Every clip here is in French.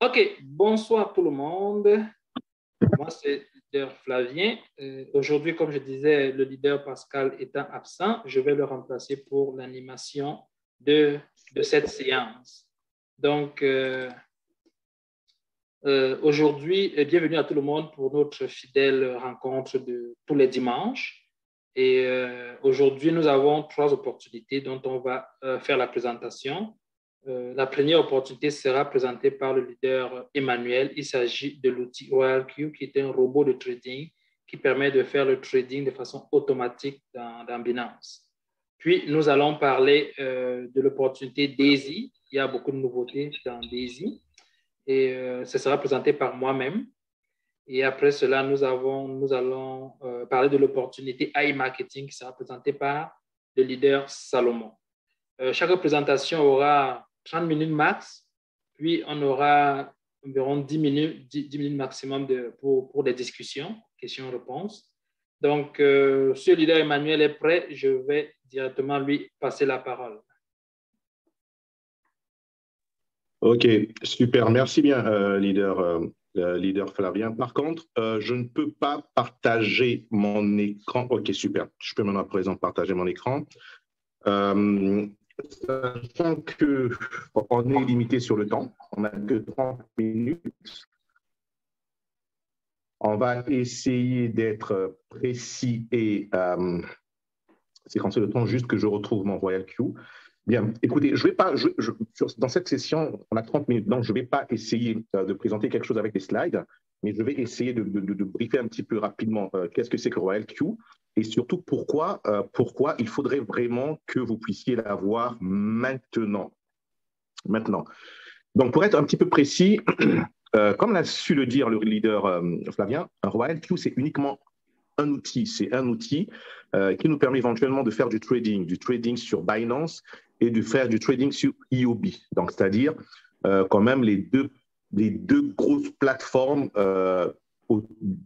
OK, bonsoir tout le monde. Moi, c'est le leader Flavien. Aujourd'hui, comme je disais, le leader Pascal étant absent, je vais le remplacer pour l'animation de cette séance. Donc, aujourd'hui, bienvenue à tout le monde pour notre fidèle rencontre de tous les dimanches. Et aujourd'hui, nous avons 3 opportunités dont on va faire la présentation. La première opportunité sera présentée par le leader Emmanuel. Il s'agit de l'outil RoyalQ, qui est un robot de trading qui permet de faire le trading de façon automatique dans Binance. Puis, nous allons parler de l'opportunité Daisy. Il y a beaucoup de nouveautés dans Daisy. Et ce sera présenté par moi-même. Et après cela, nous allons parler de l'opportunité iMarketing qui sera présentée par le leader Salomon. Chaque présentation aura 30 minutes max, puis on aura environ 10 minutes maximum pour des discussions, questions-réponses. Donc, si le leader Emmanuel est prêt, je vais directement lui passer la parole. OK, super. Merci bien, leader Flavien. Par contre, je ne peux pas partager mon écran. OK, super. Je peux maintenant à présent partager mon écran. Sachant qu'on est limité sur le temps, on n'a que 30 minutes. On va essayer d'être précis et séquencer le temps juste que je retrouve mon RoyalQ. Bien, écoutez, je vais pas, dans cette session, on a 30 minutes, donc je ne vais pas essayer de présenter quelque chose avec des slides, mais je vais essayer de briefer un petit peu rapidement qu'est-ce que c'est que RoyalQ et surtout pourquoi il faudrait vraiment que vous puissiez l'avoir maintenant. Donc, pour être un petit peu précis, comme l'a su le dire le leader Flavien, RoyalQ, c'est uniquement un outil. C'est un outil qui nous permet éventuellement de faire du trading sur Binance et de faire du trading sur EOB. Donc, c'est-à-dire quand même les deux grosses plateformes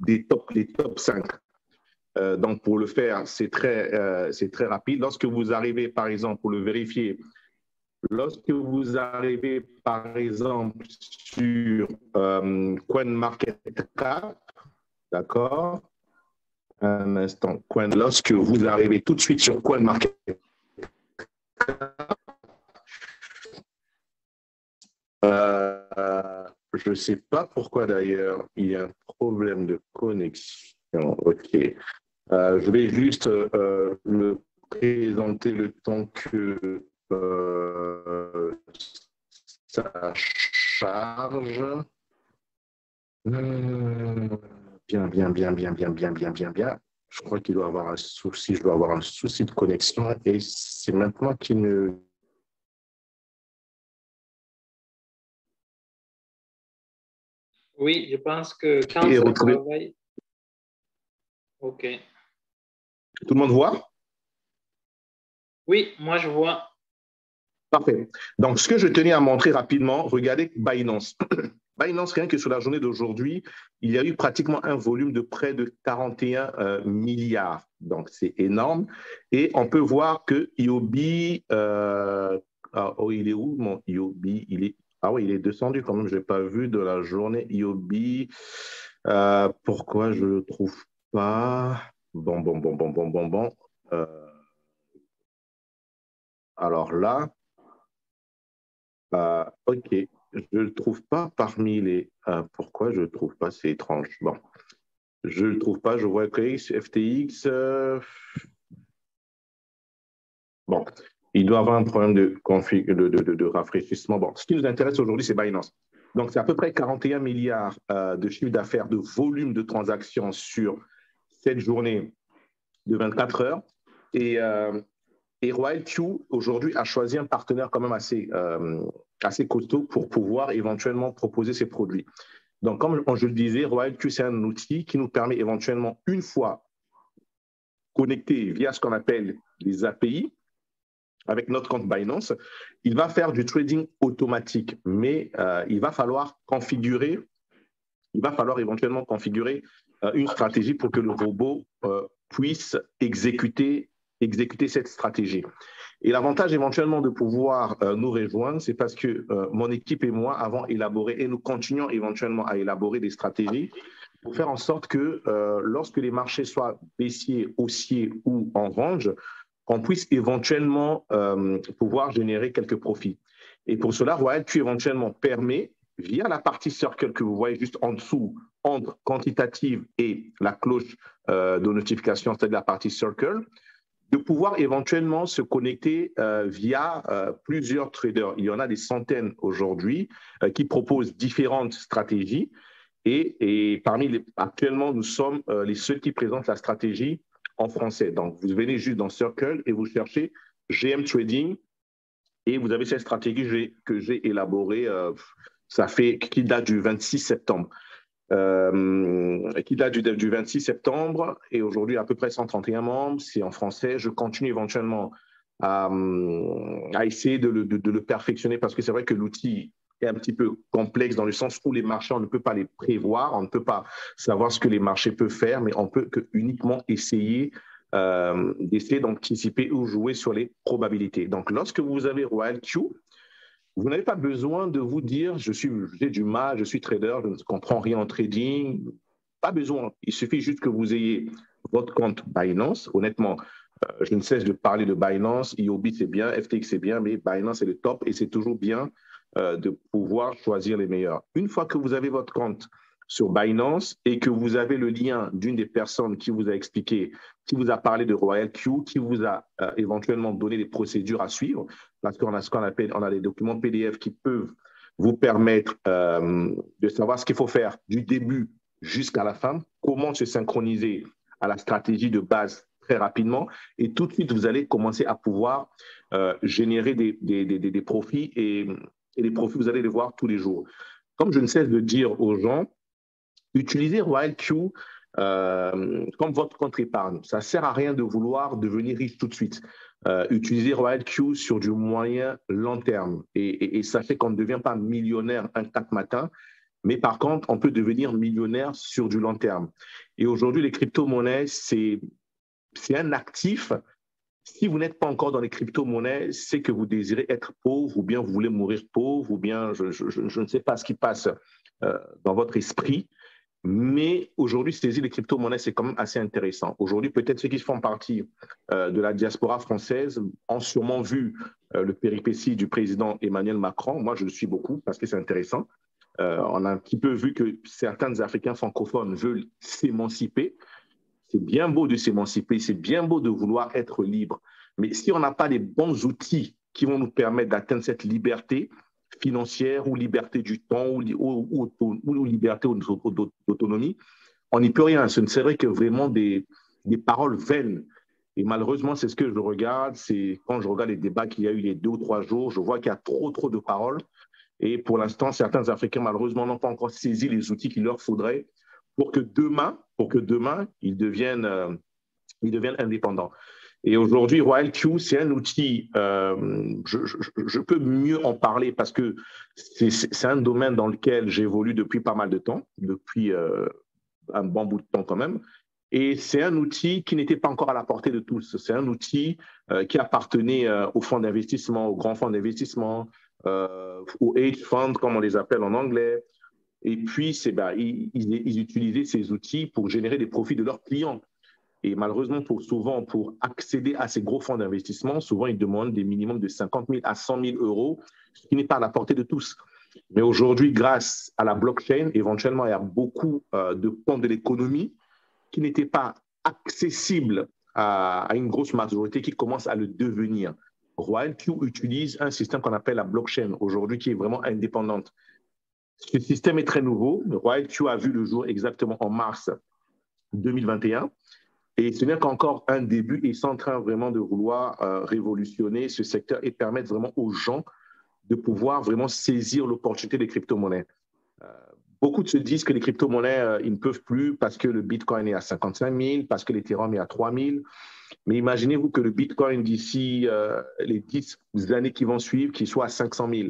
les top 5. Donc, pour le faire, c'est très rapide. Lorsque vous arrivez, par exemple, pour le vérifier, lorsque vous arrivez, par exemple, sur CoinMarketCap, d'accord? Un instant. Lorsque vous arrivez tout de suite sur CoinMarketCap, je ne sais pas pourquoi d'ailleurs, il y a un problème de connexion. OK. Je vais juste le présenter le temps que ça charge. Bien. Je crois qu'il doit avoir un souci, je dois avoir un souci de connexion et c'est maintenant qu'il ne... Oui, je pense que quand ça travaille... OK. Tout le monde voit? Oui, moi je vois. Parfait. Donc, ce que je tenais à montrer rapidement, regardez Binance. Binance, rien que sur la journée d'aujourd'hui, il y a eu pratiquement un volume de près de 41 milliards. Donc, c'est énorme. Et on peut voir que IOB, il est où mon IOB? Ah oui, il est descendu quand même. Je n'ai pas vu de la journée IOB. Pourquoi je ne le trouve pas? Bon. Alors là, OK. Je ne le trouve pas parmi les... pourquoi je ne le trouve pas? C'est étrange. Bon. Je ne le trouve pas. Je vois KX, FTX. Bon. Il doit avoir un problème de rafraîchissement. Bon. Ce qui nous intéresse aujourd'hui, c'est Binance. Donc, c'est à peu près 41 milliards de chiffre d'affaires, de volume de transactions sur cette journée de 24 heures. Et RoyalQ, aujourd'hui, a choisi un partenaire quand même assez costaud pour pouvoir éventuellement proposer ses produits. Donc, comme je le disais, RoyalQ, c'est un outil qui nous permet éventuellement, une fois connecté via ce qu'on appelle les API, avec notre compte Binance, il va faire du trading automatique, mais il va falloir éventuellement configurer une stratégie pour que le robot puisse exécuter exécuter cette stratégie. Et l'avantage éventuellement de pouvoir nous rejoindre, c'est parce que mon équipe et moi avons élaboré et nous continuons éventuellement à élaborer des stratégies pour faire en sorte que lorsque les marchés soient baissiers, haussiers ou en range, qu'on puisse éventuellement pouvoir générer quelques profits. Et pour cela, RoyalQ éventuellement permet, via la partie circle que vous voyez juste en dessous, entre quantitative et la cloche de notification, c'est-à-dire la partie circle, de pouvoir éventuellement se connecter via plusieurs traders. Il y en a des centaines aujourd'hui qui proposent différentes stratégies. Et actuellement, nous sommes les seuls qui présentent la stratégie en français. Donc, vous venez juste dans Circle et vous cherchez GM Trading et vous avez cette stratégie que j'ai élaborée, qui date du 26 septembre. Qui date du 26 septembre et aujourd'hui à peu près 131 membres, c'est en français. Je continue éventuellement à essayer de le perfectionner parce que c'est vrai que l'outil est un petit peu complexe dans le sens où les marchés, on ne peut pas les prévoir, on ne peut pas savoir ce que les marchés peuvent faire, mais on peut uniquement essayer d'essayer d'anticiper ou jouer sur les probabilités. Donc, lorsque vous avez RoyalQ, vous n'avez pas besoin de vous dire j'ai du mal, je suis trader, je ne comprends rien en trading. Pas besoin. Il suffit juste que vous ayez votre compte Binance. Honnêtement, je ne cesse de parler de Binance. IOBIT, c'est bien, FTX, c'est bien, mais Binance, c'est le top et c'est toujours bien de pouvoir choisir les meilleurs. Une fois que vous avez votre compte sur Binance et que vous avez le lien d'une des personnes qui vous a expliqué, qui vous a parlé de RoyalQ, qui vous a éventuellement donné des procédures à suivre, parce qu'on a ce qu'on appelle, on a des documents PDF qui peuvent vous permettre de savoir ce qu'il faut faire du début jusqu'à la fin, comment se synchroniser à la stratégie de base très rapidement, et tout de suite, vous allez commencer à pouvoir générer des profits, et les profits, vous allez les voir tous les jours. Comme je ne cesse de dire aux gens, utilisez RoyalQ comme votre compte épargne. Ça ne sert à rien de vouloir devenir riche tout de suite. Utilisez RoyalQ sur du moyen long terme. Et sachez qu'on ne devient pas millionnaire un 4 matin, mais par contre, on peut devenir millionnaire sur du long terme. Et aujourd'hui, les crypto-monnaies, c'est un actif. Si vous n'êtes pas encore dans les crypto-monnaies, c'est que vous désirez être pauvre, ou bien vous voulez mourir pauvre, ou bien je ne sais pas ce qui passe dans votre esprit. Mais aujourd'hui, saisir les crypto-monnaies, c'est quand même assez intéressant. Aujourd'hui, peut-être ceux qui font partie de la diaspora française ont sûrement vu le péripétie du président Emmanuel Macron. Moi, je le suis beaucoup parce que c'est intéressant. On a un petit peu vu que certains Africains francophones veulent s'émanciper. C'est bien beau de s'émanciper, c'est bien beau de vouloir être libre. Mais si on n'a pas les bons outils qui vont nous permettre d'atteindre cette liberté financière ou liberté du temps ou liberté d'autonomie, on n'y peut rien. Ce ne serait que vraiment des paroles vaines. Et malheureusement, c'est ce que je regarde. C'est quand je regarde les débats qu'il y a eu les 2 ou 3 jours, je vois qu'il y a trop de paroles. Et pour l'instant, certains Africains, malheureusement, n'ont pas encore saisi les outils qu'il leur faudrait pour que demain ils deviennent indépendants. Et aujourd'hui, RoyalQ, c'est un outil, je peux mieux en parler parce que c'est un domaine dans lequel j'évolue depuis pas mal de temps, depuis un bon bout de temps quand même. Et c'est un outil qui n'était pas encore à la portée de tous. C'est un outil qui appartenait aux fonds d'investissement, aux grands fonds d'investissement, aux hedge funds, comme on les appelle en anglais. Et puis, ils utilisaient ces outils pour générer des profits de leurs clients. Et malheureusement, pour accéder à ces gros fonds d'investissement, souvent, ils demandent des minimums de 50 000 à 100 000 euros, ce qui n'est pas à la portée de tous. Mais aujourd'hui, grâce à la blockchain, éventuellement, il y a beaucoup de pans de l'économie qui n'étaient pas accessibles à une grosse majorité qui commence à le devenir. RoyalQ utilise un système qu'on appelle la blockchain aujourd'hui, qui est vraiment indépendante. Ce système est très nouveau. RoyalQ a vu le jour exactement en mars 2021. Et ce n'est qu'encore un début. Ils sont en train vraiment de vouloir révolutionner ce secteur et permettre vraiment aux gens de pouvoir vraiment saisir l'opportunité des crypto-monnaies. Beaucoup se disent que les crypto-monnaies, ils ne peuvent plus parce que le Bitcoin est à 55 000, parce que l'Ethereum est à 3 000. Mais imaginez-vous que le Bitcoin, d'ici les 10 années qui vont suivre, qu'il soit à 500 000.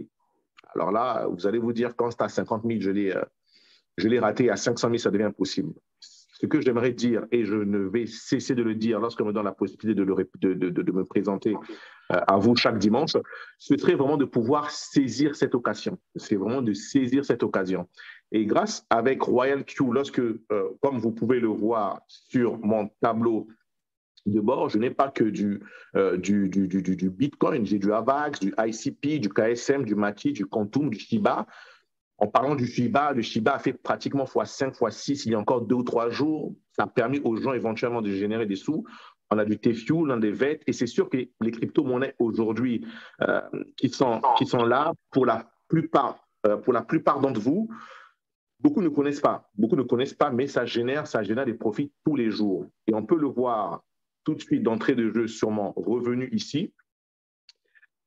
Alors là, vous allez vous dire, quand c'est à 50 000, je l'ai raté, à 500 000, ça devient impossible. ce que j'aimerais dire, et je ne vais cesser de le dire lorsqu'on me donne la possibilité de me présenter à vous chaque dimanche, ce serait vraiment de pouvoir saisir cette occasion. C'est vraiment de saisir cette occasion. Et grâce avec Royal Q, lorsque, comme vous pouvez le voir sur mon tableau de bord, je n'ai pas que du Bitcoin, j'ai du AVAX, du ICP, du KSM, du MATI, du Quantum, du Shiba. En parlant du Shiba, le Shiba a fait pratiquement x5, x6 il y a encore 2 ou 3 jours. Ça a permis aux gens éventuellement de générer des sous. On a du TFuel, on a des VET, et c'est sûr que les crypto-monnaies aujourd'hui qui sont là, pour la plupart d'entre vous, beaucoup ne connaissent pas. Beaucoup ne connaissent pas, mais ça génère des profits tous les jours. Et on peut le voir tout de suite d'entrée de jeu sur mon revenu ici.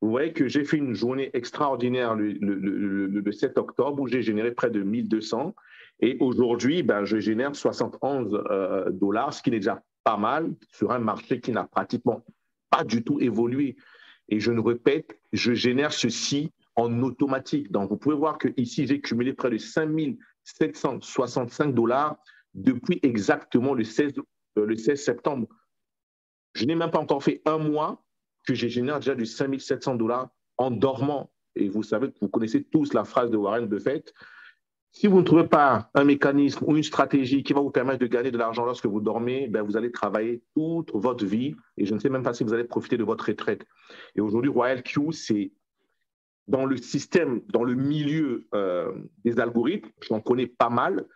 Vous voyez que j'ai fait une journée extraordinaire le 7 octobre où j'ai généré près de 1200. Et aujourd'hui, je génère 71 $, ce qui n'est déjà pas mal sur un marché qui n'a pratiquement pas du tout évolué. Et je le répète, je génère ceci en automatique. Donc, vous pouvez voir que ici j'ai cumulé près de 5765 $ depuis exactement le 16 septembre. Je n'ai même pas encore fait un mois que je génère déjà du 5700 $ en dormant. Et vous savez, vous connaissez tous la phrase de Warren Buffett. Si vous ne trouvez pas un mécanisme ou une stratégie qui va vous permettre de gagner de l'argent lorsque vous dormez, vous allez travailler toute votre vie et je ne sais même pas si vous allez profiter de votre retraite. Et aujourd'hui, Royal Q, c'est dans le système, dans le milieu des algorithmes, j'en connais pas mal.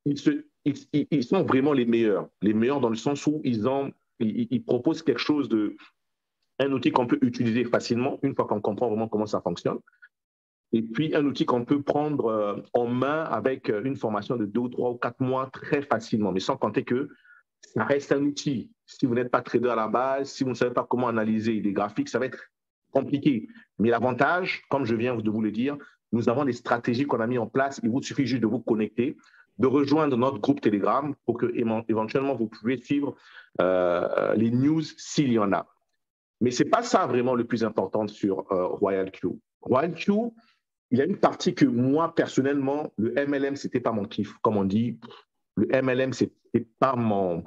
Ils sont vraiment les meilleurs dans le sens où ils proposent quelque chose un outil qu'on peut utiliser facilement une fois qu'on comprend vraiment comment ça fonctionne. Et puis, un outil qu'on peut prendre en main avec une formation de 2 ou 3 ou 4 mois très facilement, mais sans compter que ça reste un outil. Si vous n'êtes pas trader à la base, si vous ne savez pas comment analyser des graphiques, ça va être compliqué. Mais l'avantage, comme je viens de vous le dire, nous avons des stratégies qu'on a mises en place. Il vous suffit juste de vous connecter, de rejoindre notre groupe Telegram pour que éventuellement vous pouvez suivre les news s'il y en a. Mais ce n'est pas ça vraiment le plus important sur Royal Q. Royal Q, il y a une partie que moi, personnellement, le MLM, ce n'était pas mon kiff, comme on dit. Le MLM, ce n'était pas mon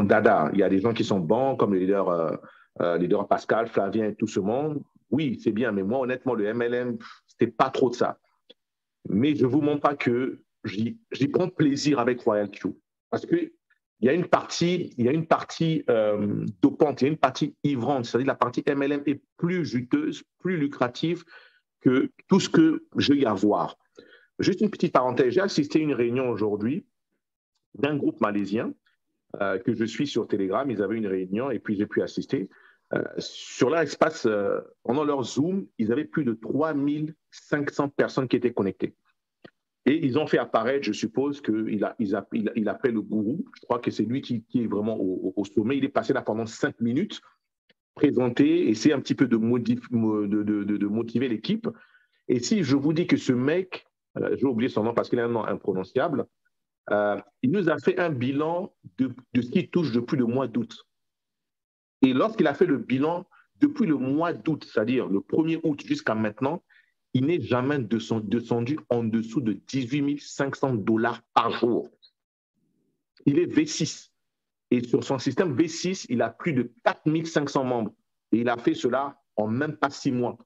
dada. Il y a des gens qui sont bons, comme le leader Pascal, Flavien et tout ce monde. Oui, c'est bien, mais moi, honnêtement, le MLM, ce n'était pas trop de ça. Mais je ne vous montre pas que j'y prends plaisir avec Royal Q. Parce qu'il y a une partie, dopante, il y a une partie ivrante, c'est-à-dire la partie MLM est plus juteuse, plus lucrative que tout ce que je vais y avoir. Juste une petite parenthèse, j'ai assisté à une réunion aujourd'hui d'un groupe malaisien que je suis sur Telegram. Ils avaient une réunion et puis j'ai pu assister. Sur leur espace, pendant leur Zoom, ils avaient plus de 3500 personnes qui étaient connectées. Et ils ont fait apparaître, je suppose, qu'il appelle le gourou. Je crois que c'est lui qui est vraiment au sommet. Il est passé là pendant 5 minutes, présenter, essayer un petit peu de motiver l'équipe. Et si je vous dis que ce mec, j'ai oublié son nom parce qu'il a un nom imprononciable, il nous a fait un bilan de ce qui touche depuis le mois d'août. Et lorsqu'il a fait le bilan depuis le mois d'août, c'est-à-dire le 1er août jusqu'à maintenant, il n'est jamais descendu en dessous de 18 500 $ par jour. Il est V6. Et sur son système V6, il a plus de 4 500 membres. Et il a fait cela en même pas 6 mois.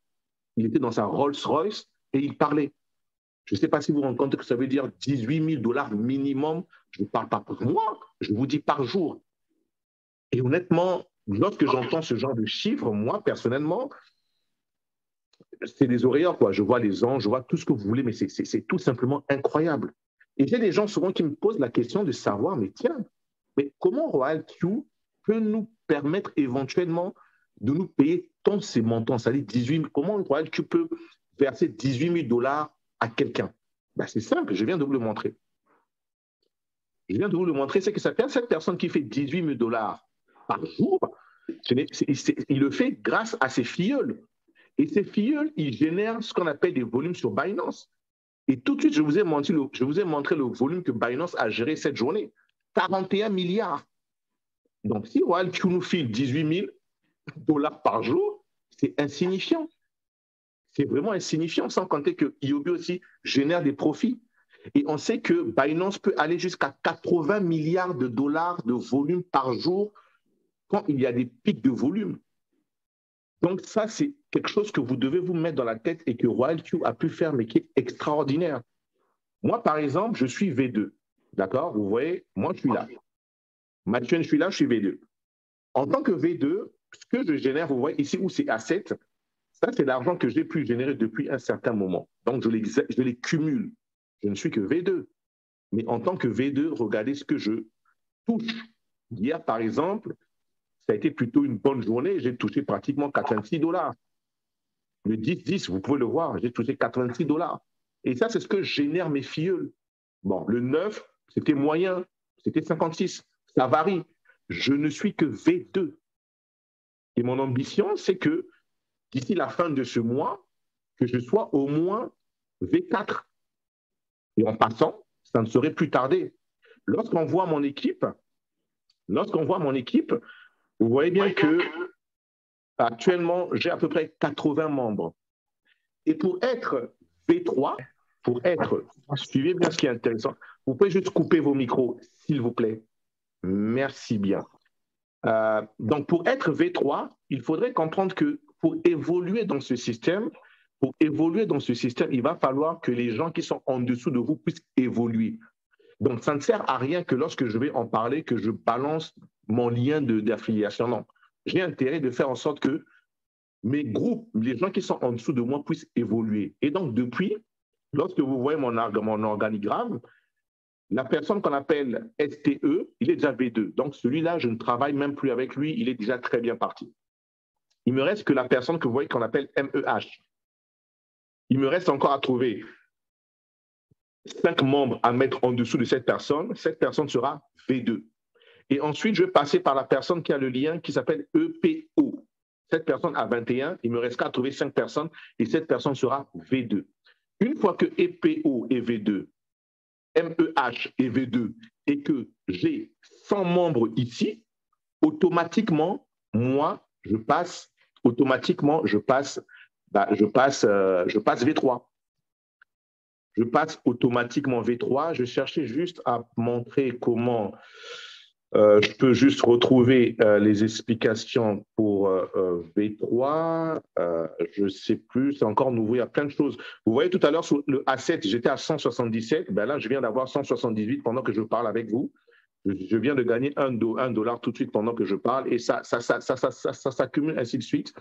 Il était dans sa Rolls-Royce et il parlait. Je ne sais pas si vous vous rendez compte que ça veut dire 18 000 $ minimum. Je ne parle pas par mois, je vous dis par jour. Et honnêtement, lorsque j'entends ce genre de chiffres, moi, personnellement, c'est des oreilleurs, quoi. Je vois les anges, je vois tout ce que vous voulez, mais c'est tout simplement incroyable. Et j'ai des gens souvent qui me posent la question de savoir, mais tiens, mais comment Royal Q peut nous permettre éventuellement de nous payer tant ces montants, c'est-à-dire 18 000, comment Royal Q peut verser 18 000 $ à quelqu'un? C'est simple, je viens de vous le montrer. Je viens de vous le montrer, c'est que cette personne qui fait 18 000 $ par jour, il le fait grâce à ses filleuls. Et ces filleuls, ils génèrent ce qu'on appelle des volumes sur Binance. Et tout de suite, je vous ai montré le volume que Binance a géré cette journée. 41 milliards. Donc, si Royal Q nous file 18 000 $ par jour, c'est insignifiant. C'est vraiment insignifiant, sans compter que IOB aussi génère des profits. Et on sait que Binance peut aller jusqu'à 80 milliards de dollars de volume par jour quand il y a des pics de volume. Donc ça, c'est quelque chose que vous devez vous mettre dans la tête et que RoyalQ a pu faire, mais qui est extraordinaire. Moi, par exemple, je suis V2. D'accord? Vous voyez, moi, je suis là. Mathieu, je suis là, je suis V2. En tant que V2, ce que je génère, vous voyez ici où c'est A7, ça, c'est l'argent que j'ai pu générer depuis un certain moment. Donc, je les cumule. Je ne suis que V2. Mais en tant que V2, regardez ce que je touche. Hier, par exemple, ça a été plutôt une bonne journée. J'ai touché pratiquement 86 dollars. Le 10-10, vous pouvez le voir, j'ai touché 86 dollars. Et ça, c'est ce que génèrent mes filleuls. Bon, le 9, c'était moyen, c'était 56. Ça varie. Je ne suis que V2. Et mon ambition, c'est que d'ici la fin de ce mois, que je sois au moins V4. Et en passant, ça ne saurait plus tarder. Lorsqu'on voit mon équipe, vous voyez bien que actuellement, j'ai à peu près 80 membres. Et pour être V3, suivez bien ce qui est intéressant, vous pouvez juste couper vos micros, s'il vous plaît. Merci bien. Donc, pour être V3, il faudrait comprendre que pour évoluer dans ce système, il va falloir que les gens qui sont en dessous de vous puissent évoluer. Donc, ça ne sert à rien que lorsque je vais en parler, que je balance mon lien d'affiliation. Non. J'ai intérêt de faire en sorte que mes groupes, les gens qui sont en dessous de moi puissent évoluer. Et donc, depuis, lorsque vous voyez mon organigramme, la personne qu'on appelle STE, il est déjà V2. Donc, celui-là, je ne travaille même plus avec lui, il est déjà très bien parti. Il me reste que la personne que vous voyez qu'on appelle MEH. Il me reste encore à trouver 5 membres à mettre en dessous de cette personne. Cette personne sera V2. Et ensuite, je vais passer par la personne qui a le lien qui s'appelle EPO. Cette personne a 21, il me reste qu'à trouver 5 personnes et cette personne sera V2. Une fois que EPO est V2, MEH est V2 et que j'ai 100 membres ici, automatiquement, moi, je passe V3. Je passe automatiquement V3. Je cherchais juste à montrer comment je peux juste retrouver les explications pour V3. Je ne sais plus, c'est encore nouveau, il y a plein de choses. Vous voyez tout à l'heure sur le A7, j'étais à 177. Ben là, je viens d'avoir 178 pendant que je parle avec vous. Je viens de gagner $1 tout de suite pendant que je parle et ça s'accumule ainsi de suite.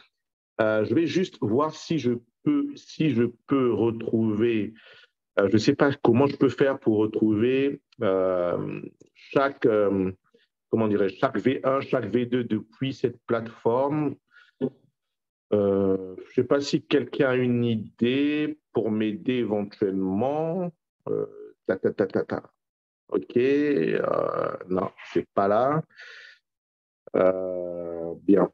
Je vais juste voir si je peux retrouver. Je ne sais pas comment je peux faire pour retrouver chaque chaque V1, chaque V2 depuis cette plateforme. Je ne sais pas si quelqu'un a une idée pour m'aider éventuellement. OK. Non, c'est pas là. Bien.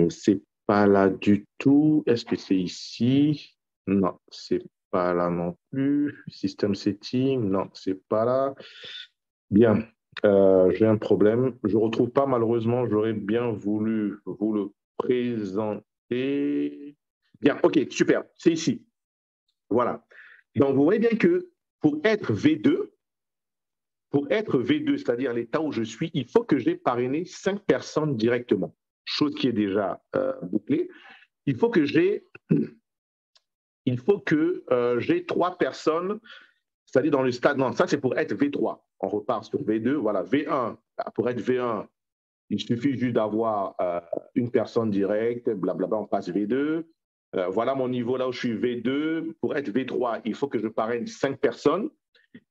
C'est pas là du tout. Est-ce que c'est ici? Non, c'est pas là non plus. System setting, non, c'est pas là. Bien, j'ai un problème. Je ne retrouve pas, malheureusement, j'aurais bien voulu vous le présenter. Bien, OK, super, c'est ici. Voilà. Donc, vous voyez bien que pour être V2, c'est-à-dire l'état où je suis, il faut que j'ai parrainé 5 personnes directement, chose qui est déjà bouclée. Il faut que j'ai 3 personnes, c'est-à-dire dans le stade, non, ça c'est pour être V3. On repart sur V2, voilà, V1. Pour être V1, il suffit juste d'avoir une personne directe, blablabla, on passe V2. Voilà mon niveau là où je suis V2. Pour être V3, il faut que je parraine 5 personnes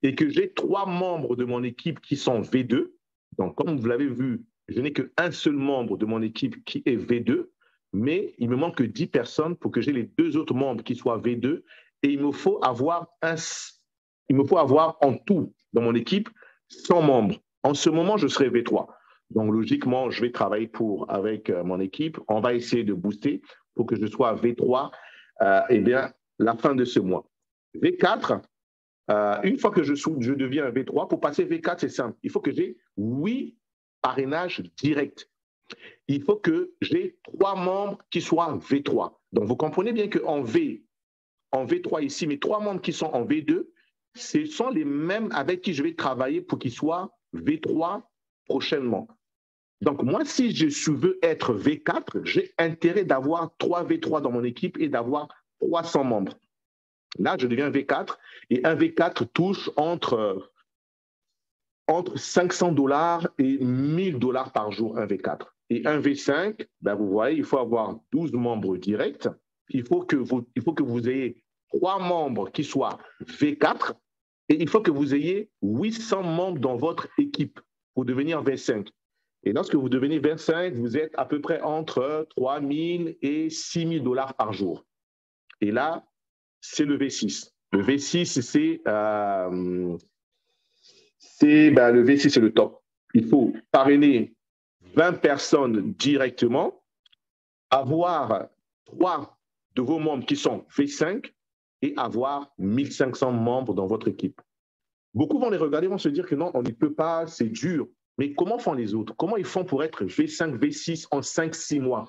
et que j'ai 3 membres de mon équipe qui sont V2. Donc, comme vous l'avez vu, je n'ai qu'un seul membre de mon équipe qui est V2, mais il me manque 10 personnes pour que j'ai les 2 autres membres qui soient V2 et il me faut avoir en tout dans mon équipe 100 membres. En ce moment, je serai V3. Donc, logiquement, je vais travailler avec mon équipe. On va essayer de booster pour que je sois V3 la fin de ce mois. V4, une fois que je deviens V3, pour passer V4, c'est simple. Il faut que j'ai 8 parrainages directs. Il faut que j'ai 3 membres qui soient V3. Donc, vous comprenez bien qu'en en V3 ici, mes 3 membres qui sont en V2, ce sont les mêmes avec qui je vais travailler pour qu'ils soient V3 prochainement. Donc, moi, si je veux être V4, j'ai intérêt d'avoir 3 V3 dans mon équipe et d'avoir 300 membres. Là, je deviens V4 et un V4 touche entre 500 $ et 1000 $ par jour, un V4. Et un V5, ben vous voyez, il faut avoir 12 membres directs. Il faut que vous ayez 3 membres qui soient V4 et il faut que vous ayez 800 membres dans votre équipe pour devenir V5. Et lorsque vous devenez V5, vous êtes à peu près entre 3 000 et 6 000 $ par jour. Et là, c'est le V6. Le V6, le V6, c'est le top. Il faut parrainer 20 personnes directement, avoir 3 de vos membres qui sont V5 et avoir 1500 membres dans votre équipe. Beaucoup vont les regarder, vont se dire que non, on ne peut pas, c'est dur. Mais comment font les autres? Comment ils font pour être V5, V6 en 5-6 mois?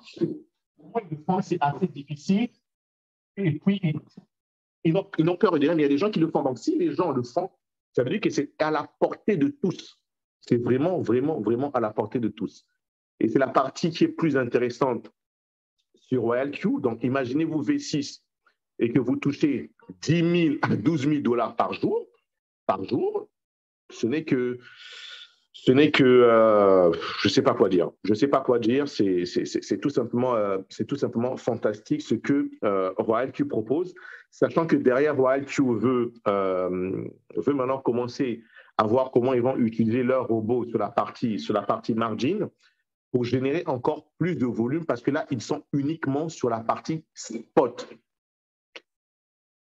Comment ils le font? C'est assez difficile. Et puis, ils n'ont peur de rien, mais il y a des gens qui le font. Donc, si les gens le font, ça veut dire que c'est à la portée de tous. C'est vraiment, vraiment, vraiment à la portée de tous. Et c'est la partie qui est plus intéressante sur RoyalQ. Donc, imaginez-vous V6 et que vous touchez 10 000 à 12 000 $ par jour, ce n'est que je ne sais pas quoi dire. Je ne sais pas quoi dire. C'est tout simplement fantastique ce que RoyalQ propose, sachant que derrière RoyalQ veut maintenant commencer à voir comment ils vont utiliser leur robot sur la partie margin pour générer encore plus de volume parce que là, ils sont uniquement sur la partie spot.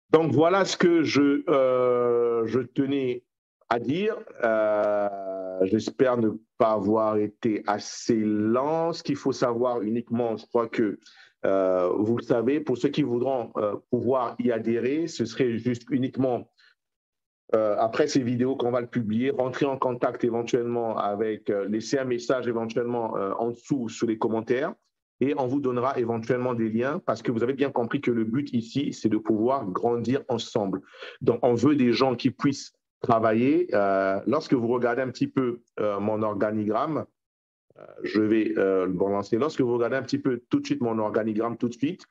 Donc, voilà ce que je tenais à dire. J'espère ne pas avoir été assez lent. Ce qu'il faut savoir uniquement, je crois que vous le savez, pour ceux qui voudront pouvoir y adhérer, ce serait juste uniquement, après ces vidéos qu'on va le publier, rentrer en contact éventuellement avec, laisser un message éventuellement en dessous sur les commentaires et on vous donnera éventuellement des liens parce que vous avez bien compris que le but ici, c'est de pouvoir grandir ensemble. Donc, on veut des gens qui puissent travailler. Lorsque vous regardez un petit peu mon organigramme, je vais le relancer. Lorsque vous regardez un petit peu tout de suite mon organigramme tout de suite,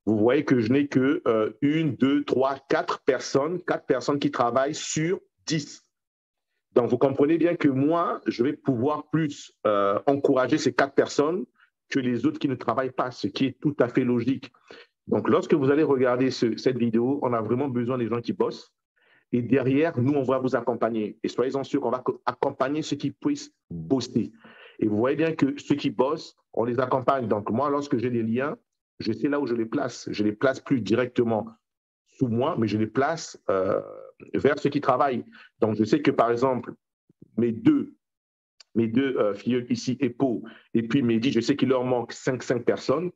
vous voyez que je n'ai que 1, 2, 3, 4 personnes qui travaillent sur 10. Donc, vous comprenez bien que moi, je vais pouvoir plus encourager ces 4 personnes que les autres qui ne travaillent pas, ce qui est tout à fait logique. Donc, lorsque vous allez regarder cette vidéo, on a vraiment besoin des gens qui bossent. Et derrière, nous, on va vous accompagner. Et soyez-en sûrs qu'on va accompagner ceux qui puissent bosser. Et vous voyez bien que ceux qui bossent, on les accompagne. Donc, moi, lorsque j'ai des liens, je sais là où je les place. Je ne les place plus directement sous moi, mais je les place vers ceux qui travaillent. Donc, je sais que, par exemple, mes deux filles ici, Epo, et puis Mehdi, je sais qu'il leur manque 5 personnes.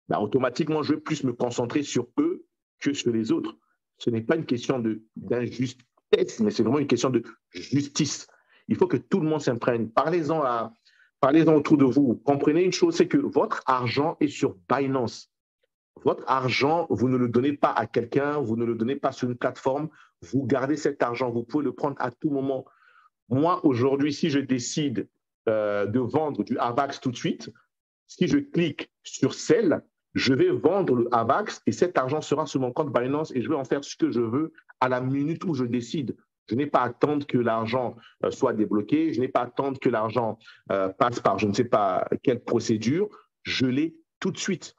Ben, automatiquement, je vais plus me concentrer sur eux que sur les autres. Ce n'est pas une question d'injustice, mais c'est vraiment une question de justice. Il faut que tout le monde s'imprègne. Parlez-en autour de vous. Comprenez une chose, c'est que votre argent est sur Binance. Votre argent, vous ne le donnez pas à quelqu'un, vous ne le donnez pas sur une plateforme, vous gardez cet argent, vous pouvez le prendre à tout moment. Moi, aujourd'hui, si je décide de vendre du AVAX tout de suite, si je clique sur Sell, je vais vendre le AVAX et cet argent sera sur mon compte Binance et je vais en faire ce que je veux à la minute où je décide. Je n'ai pas à attendre que l'argent soit débloqué, je n'ai pas à attendre que l'argent passe par je ne sais pas quelle procédure. Je l'ai tout de suite.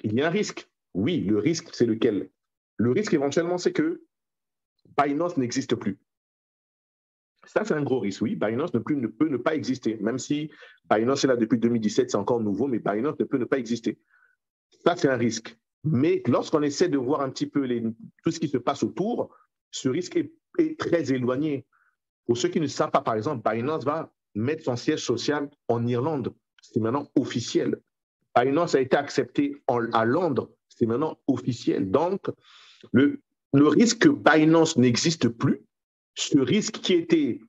Il y a un risque. Oui, le risque, c'est lequel? Le risque éventuellement, c'est que Binance n'existe plus. Ça, c'est un gros risque, oui. Binance ne peut ne pas exister. Même si Binance est là depuis 2017, c'est encore nouveau, mais Binance ne peut ne pas exister. Ça, c'est un risque. Mais lorsqu'on essaie de voir un petit peu tout ce qui se passe autour, ce risque est très éloigné. Pour ceux qui ne savent pas, par exemple, Binance va mettre son siège social en Irlande. C'est maintenant officiel. Binance a été accepté à Londres. C'est maintenant officiel. Donc, le risque que Binance n'existe plus, ce risque qui était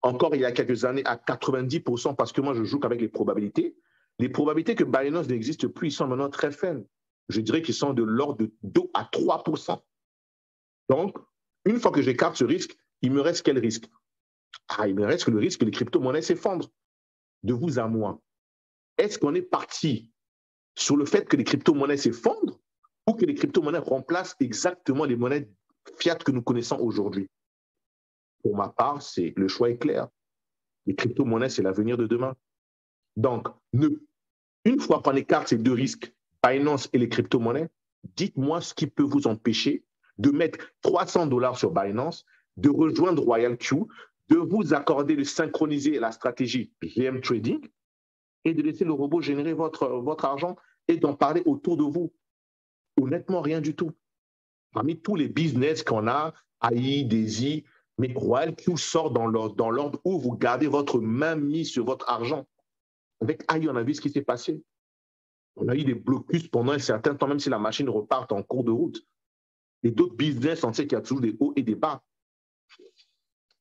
encore il y a quelques années à 90%, parce que moi, je joue qu'avec les probabilités que Binance n'existe plus, ils sont maintenant très faibles. Je dirais qu'ils sont de l'ordre de 2 à 3%. Donc, une fois que j'écarte ce risque, il me reste quel risque? Il me reste le risque que les crypto-monnaies s'effondrent de vous à moi. Est-ce qu'on est parti sur le fait que les crypto-monnaies s'effondrent ou que les crypto-monnaies remplacent exactement les monnaies fiat que nous connaissons aujourd'hui? Pour ma part, le choix est clair. Les crypto-monnaies, c'est l'avenir de demain. Donc, une fois qu'on écarte ces deux risques, Binance et les crypto-monnaies, dites-moi ce qui peut vous empêcher de mettre $300 sur Binance, de rejoindre RoyalQ, de vous accorder de synchroniser la stratégie GM Trading et de laisser le robot générer votre argent et d'en parler autour de vous. Honnêtement, rien du tout. Parmi tous les business qu'on a, AI, Daisy, mais RoyalQ sort dans l'ordre où vous gardez votre main mise sur votre argent. Avec AI, on a vu ce qui s'est passé. On a eu des blocus pendant un certain temps, même si la machine repart en cours de route. Et d'autres business, on sait qu'il y a toujours des hauts et des bas.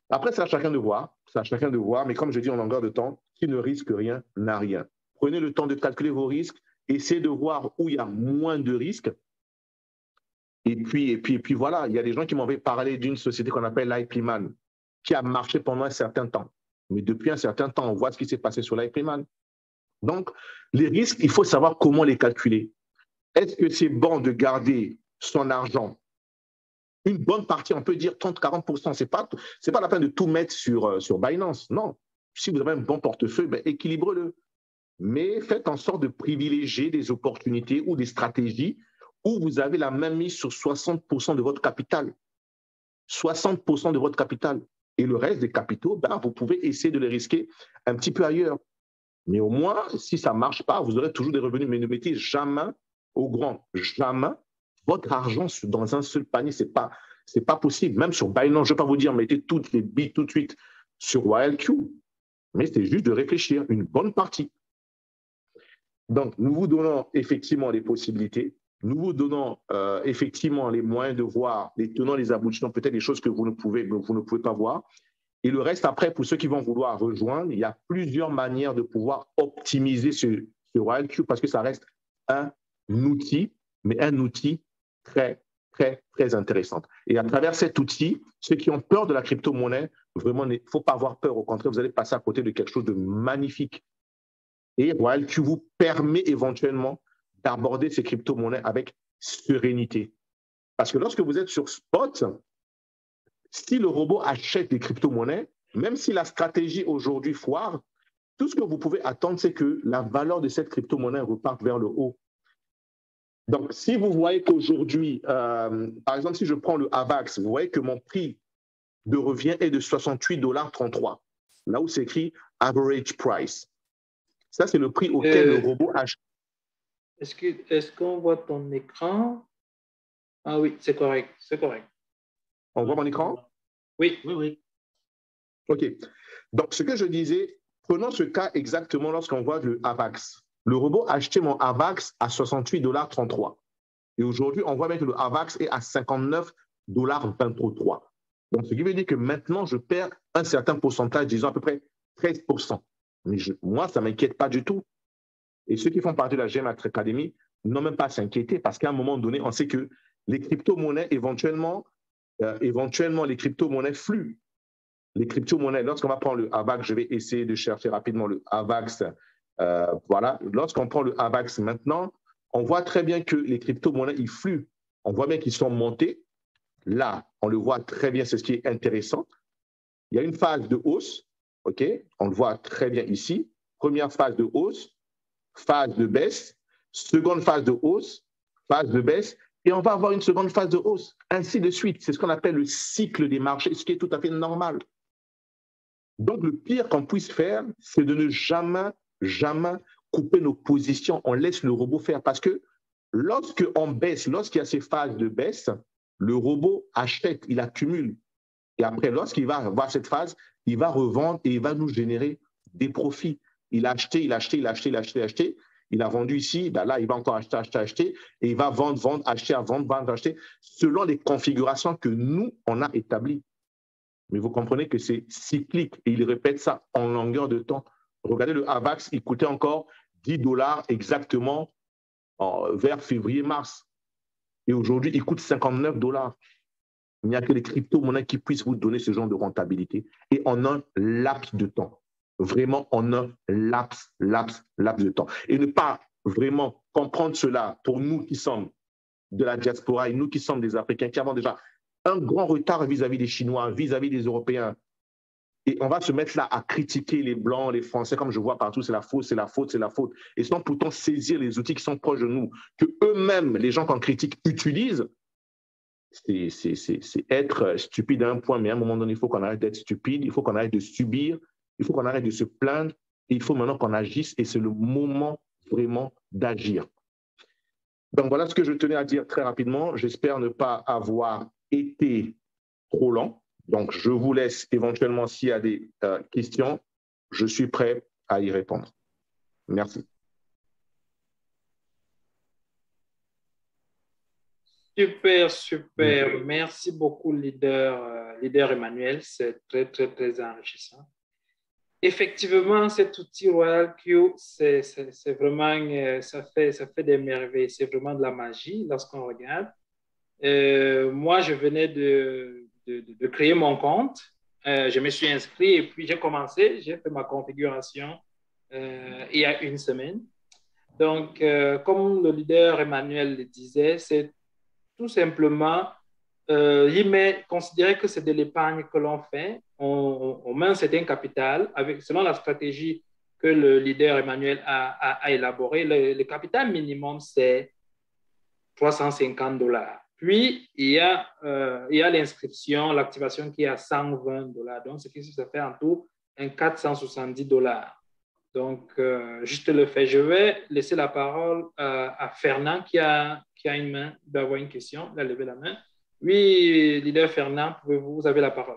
Après, c'est à chacun de voir. C'est à chacun de voir. Mais comme je dis en longueur de temps, qui ne risque rien n'a rien. Prenez le temps de calculer vos risques. Essayez de voir où il y a moins de risques. Et puis voilà, il y a des gens qui m'avaient parlé d'une société qu'on appelle l'IPman, qui a marché pendant un certain temps. Mais depuis un certain temps, on voit ce qui s'est passé sur l'IPman. Donc, les risques, il faut savoir comment les calculer. Est-ce que c'est bon de garder son argent? Une bonne partie, on peut dire 30-40%. Ce n'est pas la peine de tout mettre sur Binance. Non. Si vous avez un bon portefeuille, équilibrez-le. Mais faites en sorte de privilégier des opportunités ou des stratégies où vous avez la main mise sur 60% de votre capital. 60% de votre capital. Et le reste des capitaux, vous pouvez essayer de les risquer un petit peu ailleurs. Mais au moins, si ça ne marche pas, vous aurez toujours des revenus. Mais ne mettez jamais au grand, jamais votre argent dans un seul panier. Ce n'est pas possible. Même sur Binance, je ne vais pas vous dire, mettez toutes les billes tout de suite sur RoyalQ. Mais c'est juste de réfléchir, une bonne partie. Donc, nous vous donnons effectivement les possibilités. Nous vous donnons effectivement les moyens de voir les tenants, les aboutissants, peut-être des choses que vous ne pouvez pas voir. Et le reste, après, pour ceux qui vont vouloir rejoindre, il y a plusieurs manières de pouvoir optimiser ce RoyalQ parce que ça reste un outil, mais un outil très, très, très intéressant. Et à travers cet outil, ceux qui ont peur de la crypto-monnaie, vraiment, il ne faut pas avoir peur. Au contraire, vous allez passer à côté de quelque chose de magnifique. Et RoyalQ vous permet éventuellement d'aborder ces crypto-monnaies avec sérénité. Parce que lorsque vous êtes sur Spot, si le robot achète des crypto-monnaies, même si la stratégie aujourd'hui foire, tout ce que vous pouvez attendre, c'est que la valeur de cette crypto-monnaie reparte vers le haut. Donc, si vous voyez qu'aujourd'hui, par exemple, si je prends le AVAX, vous voyez que mon prix de revient est de $68,33, là où c'est écrit average price. Ça, c'est le prix auquel le robot achète. Est-ce qu'on voit ton écran? Ah oui, c'est correct, c'est correct. On voit mon écran? Oui, oui, oui. OK. Donc, ce que je disais, prenons ce cas exactement lorsqu'on voit le AVAX. Le robot a acheté mon AVAX à $68,33. Et aujourd'hui, on voit bien que le AVAX est à $59,23. Donc, ce qui veut dire que maintenant, je perds un certain pourcentage, disons à peu près 13%. Mais moi, ça ne m'inquiète pas du tout. Et ceux qui font partie de la GM Academy n'ont même pas à s'inquiéter parce qu'à un moment donné, on sait que les crypto-monnaies, éventuellement, les crypto-monnaies fluent. Les crypto-monnaies, lorsqu'on va prendre le AVAX, je vais essayer de chercher rapidement le AVAX. Voilà, lorsqu'on prend le AVAX maintenant, on voit très bien que les crypto-monnaies, ils fluent. On voit bien qu'ils sont montés. Là, on le voit très bien, c'est ce qui est intéressant. Il y a une phase de hausse, OK? On le voit très bien ici. Première phase de hausse, phase de baisse, seconde phase de hausse, phase de baisse, et on va avoir une seconde phase de hausse, ainsi de suite. C'est ce qu'on appelle le cycle des marchés, ce qui est tout à fait normal. Donc, le pire qu'on puisse faire, c'est de ne jamais, jamais couper nos positions. On laisse le robot faire parce que lorsqu'on baisse, lorsqu'il y a ces phases de baisse, le robot achète, il accumule. Et après, lorsqu'il va avoir cette phase, il va revendre et il va nous générer des profits. Il a acheté, il a acheté, il a acheté, il a acheté, il a acheté. Il a vendu ici, là, il va encore acheter, acheter, acheter. Et il va vendre, vendre, acheter, vendre, vendre, acheter, selon les configurations que nous, on a établies. Mais vous comprenez que c'est cyclique et il répète ça en longueur de temps. Regardez le AVAX, il coûtait encore $10 exactement vers février-mars. Et aujourd'hui, il coûte $59. Il n'y a que les crypto-monnaies qui puissent vous donner ce genre de rentabilité et en un laps de temps. Vraiment en un laps de temps. Et ne pas vraiment comprendre cela pour nous qui sommes de la diaspora et nous qui sommes des Africains qui avons déjà un grand retard vis-à-vis des Chinois, vis-à-vis des Européens. Et on va se mettre là à critiquer les Blancs, les Français, comme je vois partout, c'est la faute, c'est la faute, c'est la faute. Et sans pourtant saisir les outils qui sont proches de nous, que eux-mêmes, les gens qu'on critique, utilisent. C'est être stupide à un point, mais à un moment donné, il faut qu'on arrête d'être stupide, il faut qu'on arrête de subir, il faut qu'on arrête de se plaindre, et il faut maintenant qu'on agisse, et c'est le moment vraiment d'agir. Donc voilà ce que je tenais à dire très rapidement. J'espère ne pas avoir été trop lent. Donc je vous laisse éventuellement s'il y a des questions, je suis prêt à y répondre. Merci. Super, super. Merci beaucoup, leader Emmanuel. C'est très, très, très enrichissant. Effectivement, cet outil Royal Q, c'est vraiment, ça fait des merveilles. C'est vraiment de la magie lorsqu'on regarde. Moi, je venais de créer mon compte. Je me suis inscrit et puis j'ai commencé. J'ai fait ma configuration il y a une semaine. Donc, comme le leader Emmanuel le disait, c'est tout simplement, considérer que c'est de l'épargne que l'on fait. On met un certain capital selon la stratégie que le leader Emmanuel a élaborée. Le capital minimum, c'est $350. Puis, il y a l'inscription, l'activation qui est à $120. Donc, ce qui se fait en tout, un $470. Donc, juste le fait. Je vais laisser la parole à Fernand qui a une main, il doit avoir une question, il a levé la main. Oui, leader Fernand, vous avez la parole.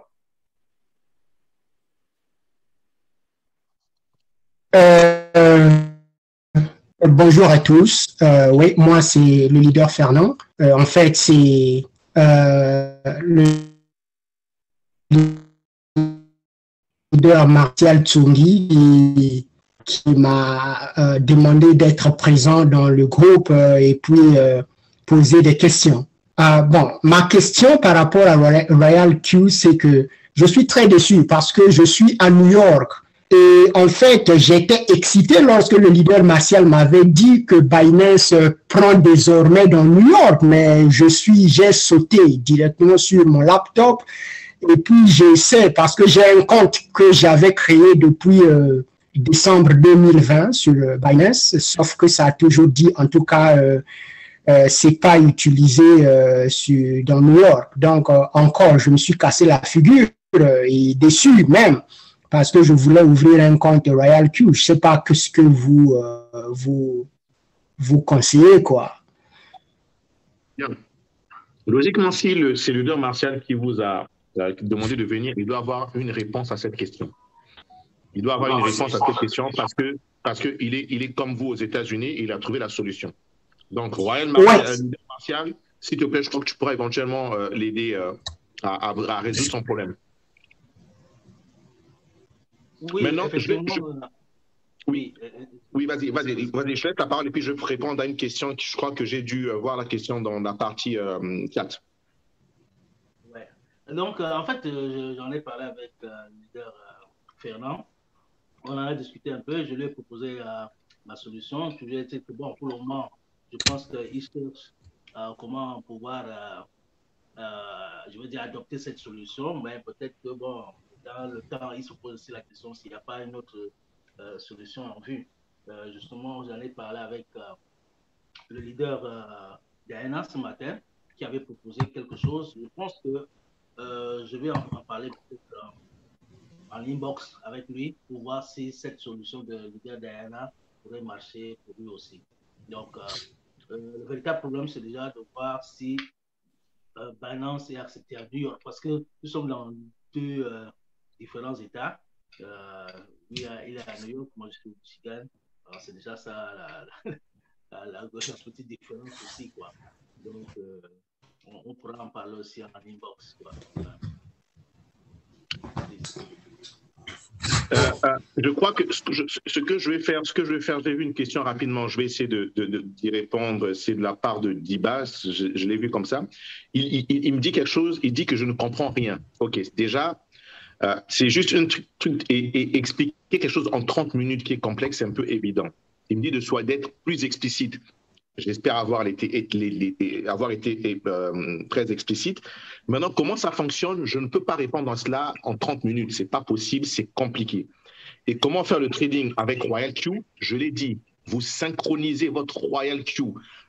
Bonjour à tous. Oui, moi, c'est le leader Fernand. En fait, c'est le leader Martial Tsongi qui m'a demandé d'être présent dans le groupe et puis poser des questions. Bon, ma question par rapport à Royal Q, c'est que je suis très déçu parce que je suis à New York. Et en fait, j'étais excité lorsque le leader Martial m'avait dit que Binance prend désormais dans New York, mais j'ai sauté directement sur mon laptop et puis j'essaie parce que j'ai un compte que j'avais créé depuis décembre 2020 sur Binance, sauf que ça a toujours dit, en tout cas, c'est pas utilisé dans New York. Donc, encore, je me suis cassé la figure et déçu même parce que je voulais ouvrir un compte Royal Q. Je sais pas ce que vous conseillez, quoi. Bien. Logiquement, si c'est le leader Martial qui vous a demandé de venir, il doit avoir une réponse à cette question. Il doit avoir une réponse à cette question parce que il est comme vous aux États-Unis, il a trouvé la solution. Donc, Martial, s'il te plaît, je crois que tu pourras éventuellement l'aider à résoudre son problème. Oui, maintenant, oui, vas-y, je laisse la parole et puis je vais répondre à une question. Je crois que j'ai dû voir la question dans la partie 4. Ouais. Donc, en fait, j'en ai parlé avec le leader Fernand. On en a discuté un peu. Je lui ai proposé ma solution. Je lui ai dit que, bon, pour le moment, je pense qu'il cherche comment pouvoir, je veux dire, adopter cette solution. Mais peut-être que, bon, dans le temps, il se pose aussi la question s'il n'y a pas une autre solution en vue. Justement, j'en ai parlé avec le leader Diana ce matin, qui avait proposé quelque chose. Je pense que je vais en parler peut-être en inbox avec lui pour voir si cette solution de leader Diana pourrait marcher pour lui aussi. Donc, le véritable problème, c'est déjà de voir si Binance est accepté à New York, parce que nous sommes dans deux différents États. Lui, il est à New York, moi je suis au Michigan. Alors, c'est déjà ça la petite différence aussi, quoi. Donc, on pourra en parler aussi en inbox, quoi. Je crois que ce que je vais faire, j'ai vu une question rapidement, je vais essayer d'y répondre. C'est de la part de Dibas, je l'ai vu comme ça. Il me dit quelque chose, il dit que je ne comprends rien. Ok, déjà, c'est juste un truc et expliquer quelque chose en 30 minutes qui est complexe, c'est un peu évident. Il me dit d'être plus explicite. J'espère avoir été très explicite. Maintenant, comment ça fonctionne? Je ne peux pas répondre à cela en 30 minutes. Ce n'est pas possible, c'est compliqué. Et comment faire le trading avec Royal Q? Je l'ai dit, vous synchronisez votre Royal Q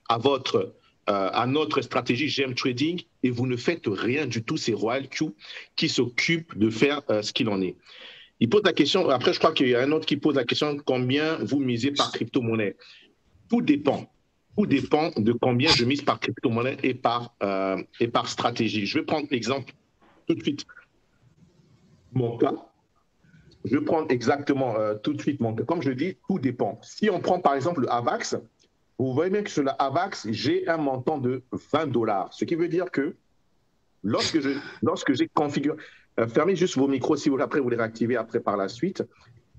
à notre stratégie GM Trading et vous ne faites rien du tout. C'est Royal Q qui s'occupe de faire ce qu'il en est. Il pose la question, après je crois qu'il y a un autre qui pose la question, combien vous misez par crypto-monnaie? Tout dépend. Tout dépend de combien je mise par crypto-monnaie et par stratégie. Je vais prendre l'exemple tout de suite. Mon cas, je vais prendre exactement tout de suite mon cas. Comme je dis, tout dépend. Si on prend par exemple le AVAX, vous voyez bien que sur le AVAX, j'ai un montant de $20. Ce qui veut dire que lorsque j'ai configuré, fermez juste vos micros si vous après vous les réactivez après par la suite.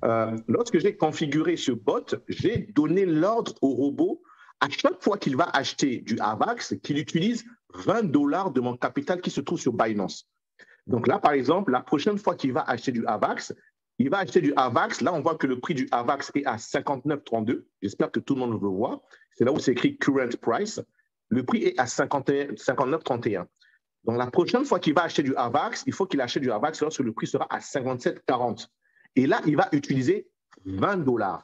Lorsque j'ai configuré ce bot, j'ai donné l'ordre au robot à chaque fois qu'il va acheter du AVAX, qu'il utilise $20 de mon capital qui se trouve sur Binance. Donc là, par exemple, la prochaine fois qu'il va acheter du AVAX, il va acheter du AVAX. Là, on voit que le prix du AVAX est à 59,32. J'espère que tout le monde le voit. C'est là où c'est écrit current price. Le prix est à 59,31. Donc la prochaine fois qu'il va acheter du AVAX, il faut qu'il achète du AVAX lorsque le prix sera à 57,40. Et là, il va utiliser $20.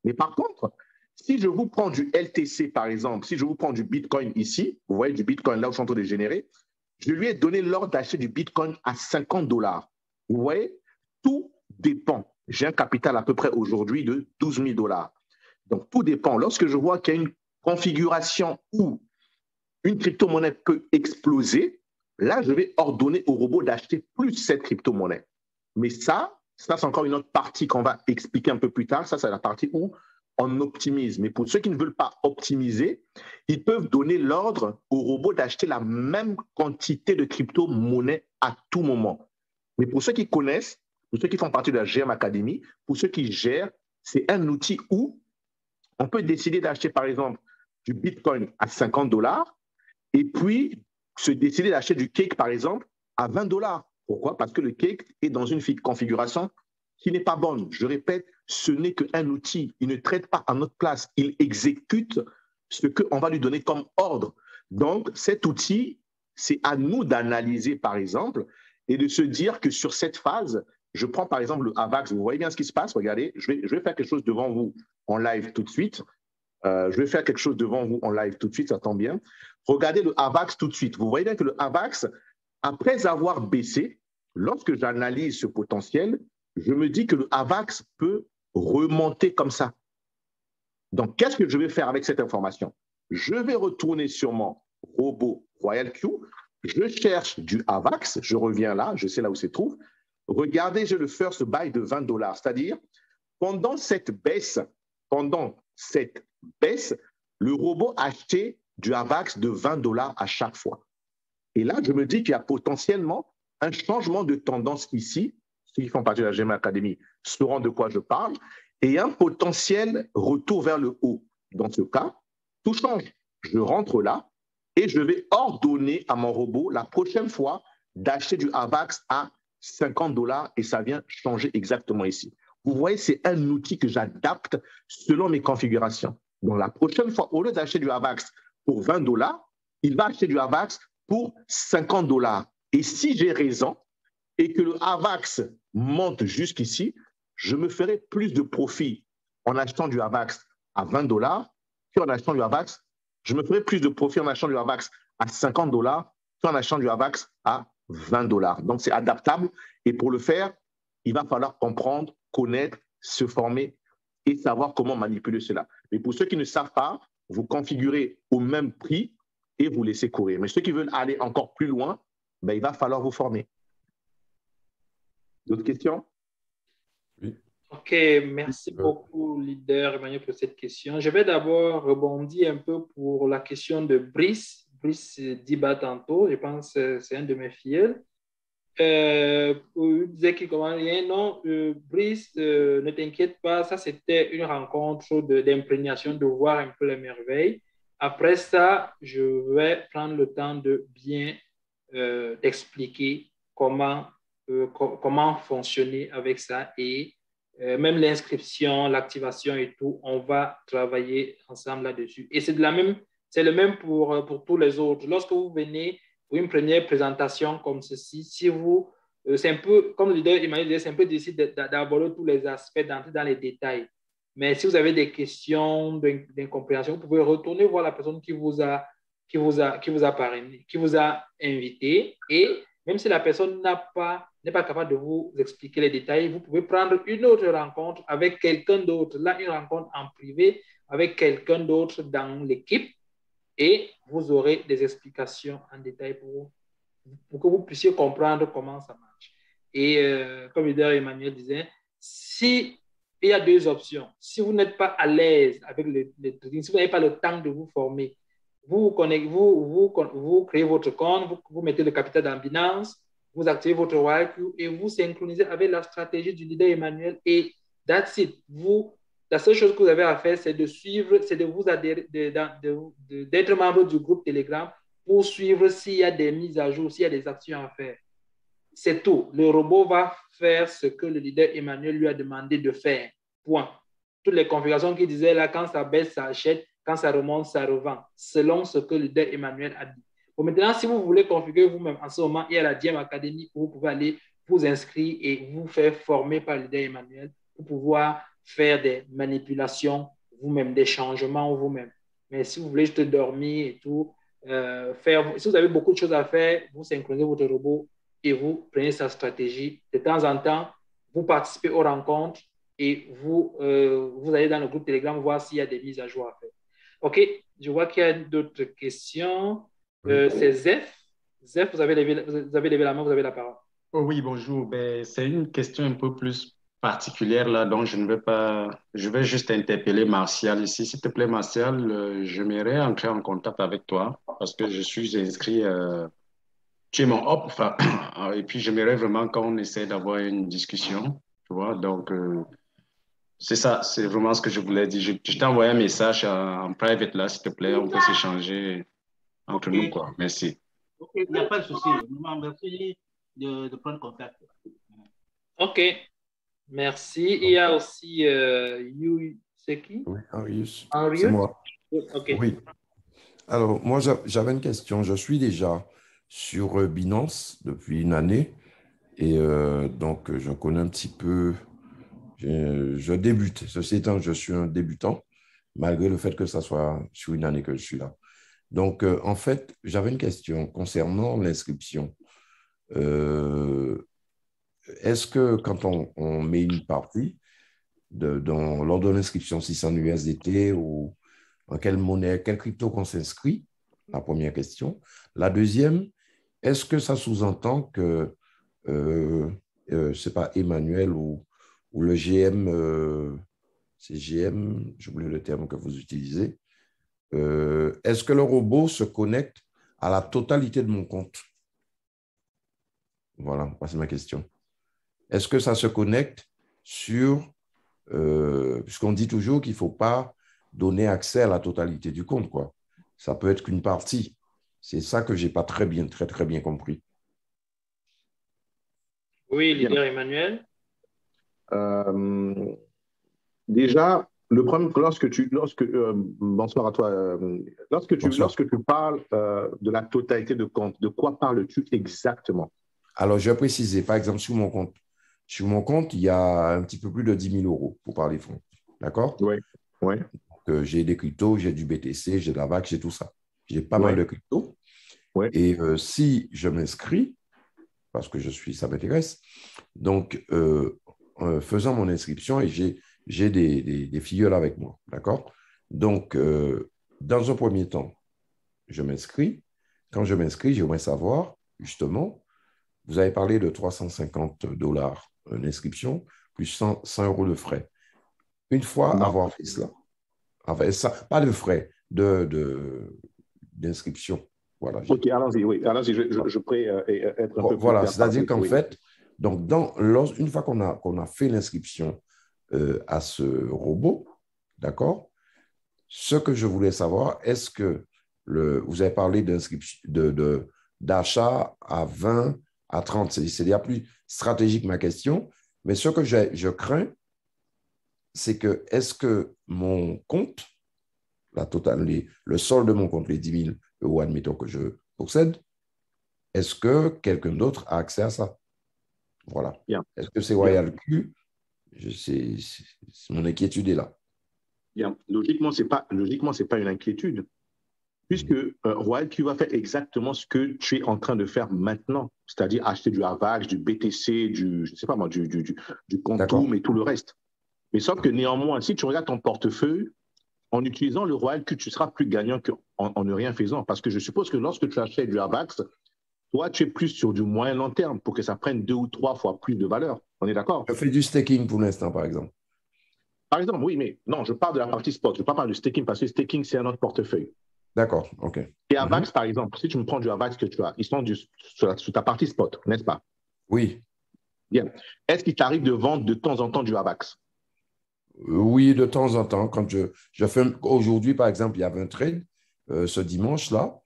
Mais par contre, si je vous prends du LTC, par exemple, si je vous prends du Bitcoin ici, vous voyez du Bitcoin là où je suis en train de générer, je lui ai donné l'ordre d'acheter du Bitcoin à $50. Vous voyez, tout dépend. J'ai un capital à peu près aujourd'hui de $12 000. Donc, tout dépend. Lorsque je vois qu'il y a une configuration où une crypto-monnaie peut exploser, là, je vais ordonner au robot d'acheter plus cette crypto-monnaie. Mais ça c'est encore une autre partie qu'on va expliquer un peu plus tard. Ça, c'est la partie où on optimise. Mais pour ceux qui ne veulent pas optimiser, ils peuvent donner l'ordre au robot d'acheter la même quantité de crypto-monnaie à tout moment. Mais pour ceux qui connaissent, pour ceux qui font partie de la GM Academy, pour ceux qui gèrent, c'est un outil où on peut décider d'acheter, par exemple, du Bitcoin à $50 et puis se décider d'acheter du cake, par exemple, à $20. Pourquoi? Parce que le cake est dans une configuration qui n'est pas bonne. Je répète, ce n'est qu'un outil. Il ne traite pas à notre place. Il exécute ce qu'on va lui donner comme ordre. Donc, cet outil, c'est à nous d'analyser, par exemple, et de se dire que sur cette phase, je prends par exemple le AVAX. Vous voyez bien ce qui se passe? Regardez, je vais faire quelque chose devant vous en live tout de suite. Je vais faire quelque chose devant vous en live tout de suite, ça tombe bien. Regardez le AVAX tout de suite. Vous voyez bien que le AVAX, après avoir baissé, lorsque j'analyse ce potentiel, je me dis que le AVAX peut remonter comme ça. Donc, qu'est-ce que je vais faire avec cette information? Je vais retourner sur mon robot Royal Q. Je cherche du AVAX. Je reviens là, je sais là où se trouve. Regardez, j'ai le first buy de $20. C'est-à-dire, pendant cette baisse, le robot a acheté du AVAX de $20 à chaque fois. Et là, je me dis qu'il y a potentiellement un changement de tendance ici. Ceux qui font partie de la GM Academy sauront de quoi je parle. Et un potentiel retour vers le haut. Dans ce cas, tout change. Je rentre là et je vais ordonner à mon robot la prochaine fois d'acheter du AVAX à $50 et ça vient changer exactement ici. Vous voyez, c'est un outil que j'adapte selon mes configurations. Donc, la prochaine fois, au lieu d'acheter du AVAX pour $20, il va acheter du AVAX pour $50. Et si j'ai raison et que le AVAX monte jusqu'ici, je me ferai plus de profit en achetant du AVAX à $20 qu'en achetant du AVAX. Je me ferai plus de profit en achetant du AVAX à $50 qu'en achetant du AVAX à $20. Donc, c'est adaptable. Et pour le faire, il va falloir comprendre, connaître, se former et savoir comment manipuler cela. Mais pour ceux qui ne savent pas, vous configurez au même prix et vous laissez courir. Mais ceux qui veulent aller encore plus loin, ben, il va falloir vous former. D'autres questions? Oui. OK, merci beaucoup, leader Emmanuel, pour cette question. Je vais d'abord rebondir un peu pour la question de Brice. Brice Diba tantôt, je pense que c'est un de mes fidèles. il disait qu'il commence rien. Non, Brice, ne t'inquiète pas, ça c'était une rencontre d'imprégnation, de voir un peu les merveilles. Après ça, je vais prendre le temps de bien t'expliquer comment fonctionner avec ça et même l'inscription, l'activation et tout, on va travailler ensemble là-dessus. Et c'est le même pour tous les autres. Lorsque vous venez pour une première présentation comme ceci, si vous, c'est un peu, comme le leader Emmanuel disait, c'est un peu difficile d'aborder tous les aspects, d'entrer dans les détails. Mais si vous avez des questions d'incompréhension, vous pouvez retourner voir la personne qui vous a invité. Et même si la personne n'est pas capable de vous expliquer les détails, vous pouvez prendre une autre rencontre avec quelqu'un d'autre. Là, une rencontre en privé avec quelqu'un d'autre dans l'équipe et vous aurez des explications en détail pour que vous puissiez comprendre comment ça marche. Et comme leader Emmanuel disait, si il y a deux options, si vous n'êtes pas à l'aise avec le trading, si vous n'avez pas le temps de vous former, vous créez votre compte, vous mettez le capital dans Binance, vous activez votre YQ et vous synchronisez avec la stratégie du leader Emmanuel et that's it. La seule chose que vous avez à faire, c'est de suivre, c'est de vous adhérer, d'être membre du groupe Telegram pour suivre s'il y a des mises à jour, s'il y a des actions à faire. C'est tout. Le robot va faire ce que le leader Emmanuel lui a demandé de faire. Point. Toutes les configurations qu'il disait là, quand ça baisse, ça achète, quand ça remonte, ça revend, selon ce que le leader Emmanuel a dit. Bon, maintenant, si vous voulez configurer vous-même, en ce moment, il y a la GM Academy où vous pouvez aller vous inscrire et vous faire former par le leader Emmanuel pour pouvoir faire des manipulations vous-même, des changements vous-même. Mais si vous voulez juste dormir et tout, si vous avez beaucoup de choses à faire, vous synchronisez votre robot et vous prenez sa stratégie. De temps en temps, vous participez aux rencontres et vous allez dans le groupe Telegram voir s'il y a des mises à jour à faire. OK, je vois qu'il y a d'autres questions. C'est Zef. Zef, vous avez levé la main, vous avez la parole. Oh oui, bonjour. Ben, c'est une question un peu plus particulière là, donc je ne vais pas, je vais juste interpeller Martial ici. S'il te plaît, Martial, j'aimerais entrer en contact avec toi parce que je suis inscrit, tu es mon hop, enfin, et puis j'aimerais vraiment qu'on essaie d'avoir une discussion, tu vois. Donc, c'est ça, c'est vraiment ce que je voulais dire. Je t'ai envoyé un message en private là, s'il te plaît, on peut s'échanger entre nous, quoi. Merci. Ok, il n'y a pas de souci. Merci de prendre contact. OK, merci. Il y a aussi c'est qui? Oui, Arius. Arius? C'est moi. OK. Oui. Alors, moi, j'avais une question. Je suis déjà sur Binance depuis une année et donc je connais un petit peu. Je débute. Ceci étant, je suis un débutant, malgré le fait que ça soit sur une année que je suis là. Donc, en fait, j'avais une question concernant l'inscription. Est-ce que quand on met une partie lors de l'inscription, si c'est en USDT ou en quelle monnaie, quelle crypto qu'on s'inscrit? La première question. La deuxième, est-ce que ça sous-entend que, c'est pas Emmanuel ou le GM, c'est GM, j'oublie le terme que vous utilisez, est-ce que le robot se connecte à la totalité de mon compte? Voilà, c'est ma question. Est-ce que ça se connecte sur, puisqu'on dit toujours qu'il ne faut pas donner accès à la totalité du compte, quoi. Ça peut être qu'une partie. C'est ça que je n'ai pas très bien compris. Oui, leader Emmanuel. Déjà, le problème, bonsoir à toi, lorsque tu parles de la totalité de compte, de quoi parles-tu exactement? Alors, je vais préciser, par exemple, sur mon compte, il y a un petit peu plus de 10 000 euros pour parler franc. D'accord? Oui. Oui. J'ai des cryptos, j'ai du BTC, j'ai de la VAC, j'ai tout ça. J'ai pas mal de cryptos. Oui. Et si je m'inscris, parce que ça m'intéresse, donc faisant mon inscription, et j'ai des figures avec moi. D'accord? Donc, dans un premier temps, je m'inscris. Quand je m'inscris, j'aimerais savoir, justement, vous avez parlé de $350 l'inscription, plus 100 euros de frais. Une fois avoir fait cela, enfin, ça, pas de frais d'inscription Voilà. OK, allons-y, oui. Allons-y, je pourrais être un peu plus Voilà, clair. c'est-à-dire qu'en fait, donc une fois qu'on a fait l'inscription à ce robot, d'accord, ce que je voulais savoir, est-ce que vous avez parlé d'inscription, d'achat à 20, à 30, c'est déjà plus stratégique ma question, mais ce que je crains, c'est que est-ce que mon compte, le solde de mon compte, les 10 000 euros, admettons que je possède, est-ce que quelqu'un d'autre a accès à ça? Voilà. Bien. Est-ce que c'est Royal Q? Mon inquiétude est là. Bien. Logiquement, ce n'est pas une inquiétude, puisque Royal Q va faire exactement ce que tu es en train de faire maintenant, c'est-à-dire acheter du AVAX, du BTC, je ne sais pas moi, du Quantum et tout le reste. Mais sauf que néanmoins, si tu regardes ton portefeuille, en utilisant le Royal Q, tu seras plus gagnant qu'en ne rien faisant. Parce que je suppose que lorsque tu achètes du AVAX, toi, tu es plus sur du moyen long terme pour que ça prenne 2 ou 3 fois plus de valeur. On est d'accord? Je fais du staking pour l'instant, par exemple. Par exemple, oui, mais non, je parle de la partie spot. Je ne parle pas du staking parce que staking, c'est un autre portefeuille. D'accord, OK. Et AVAX, par exemple, si tu me prends du AVAX que tu as, ils sont sur ta partie spot, n'est-ce pas? Oui. Bien. Est-ce qu'il t'arrive de vendre de temps en temps du AVAX? Oui, de temps en temps. Quand je fais aujourd'hui, par exemple, il y avait un trade ce dimanche-là.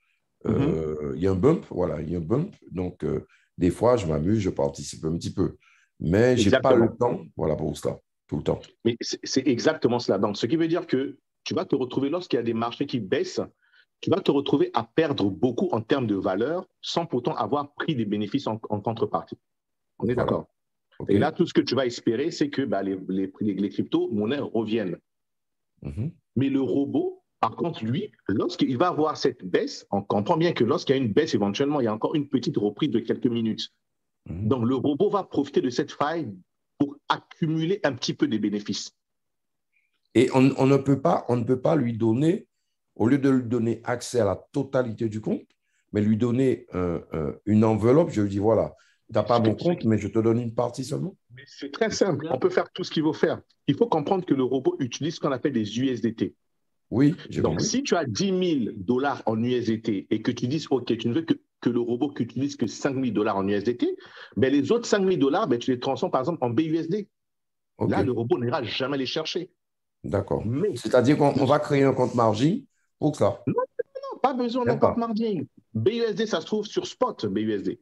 Il y a un bump, voilà, il y a un bump. Donc, des fois, je m'amuse, je participe un petit peu. Mais je n'ai pas le temps, voilà, pour cela, tout le temps. Mais c'est exactement cela. Donc, ce qui veut dire que tu vas te retrouver, lorsqu'il y a des marchés qui baissent, tu vas te retrouver à perdre beaucoup en termes de valeur sans pourtant avoir pris des bénéfices en contrepartie. On est d'accord? Okay. Et là, tout ce que tu vas espérer, c'est que les crypto-monnaies reviennent. Mais le robot, par contre, lui, lorsqu'il va avoir cette baisse, on comprend bien que lorsqu'il y a une baisse, éventuellement, il y a encore une petite reprise de quelques minutes. Donc, le robot va profiter de cette faille pour accumuler un petit peu des bénéfices. Et on ne peut pas lui donner, au lieu de lui donner accès à la totalité du compte, mais lui donner une enveloppe, je lui dis, voilà, tu n'as pas mon compte, mais je te donne une partie seulement. C'est très simple. On peut faire tout ce qu'il faut faire. Il faut comprendre que le robot utilise ce qu'on appelle des USDT. Oui, donc, si tu as 10 000 $ en USDT et que tu dis, OK, tu ne veux que le robot n'utilise que 5 000 $ en USDT, ben les autres 5 000 $, tu les transformes par exemple en BUSD. Okay. Là, le robot n'ira jamais les chercher. D'accord. C'est-à-dire qu'on va créer un compte margin pour ça? Non, pas besoin d'un compte margin. BUSD, ça se trouve sur Spot, BUSD.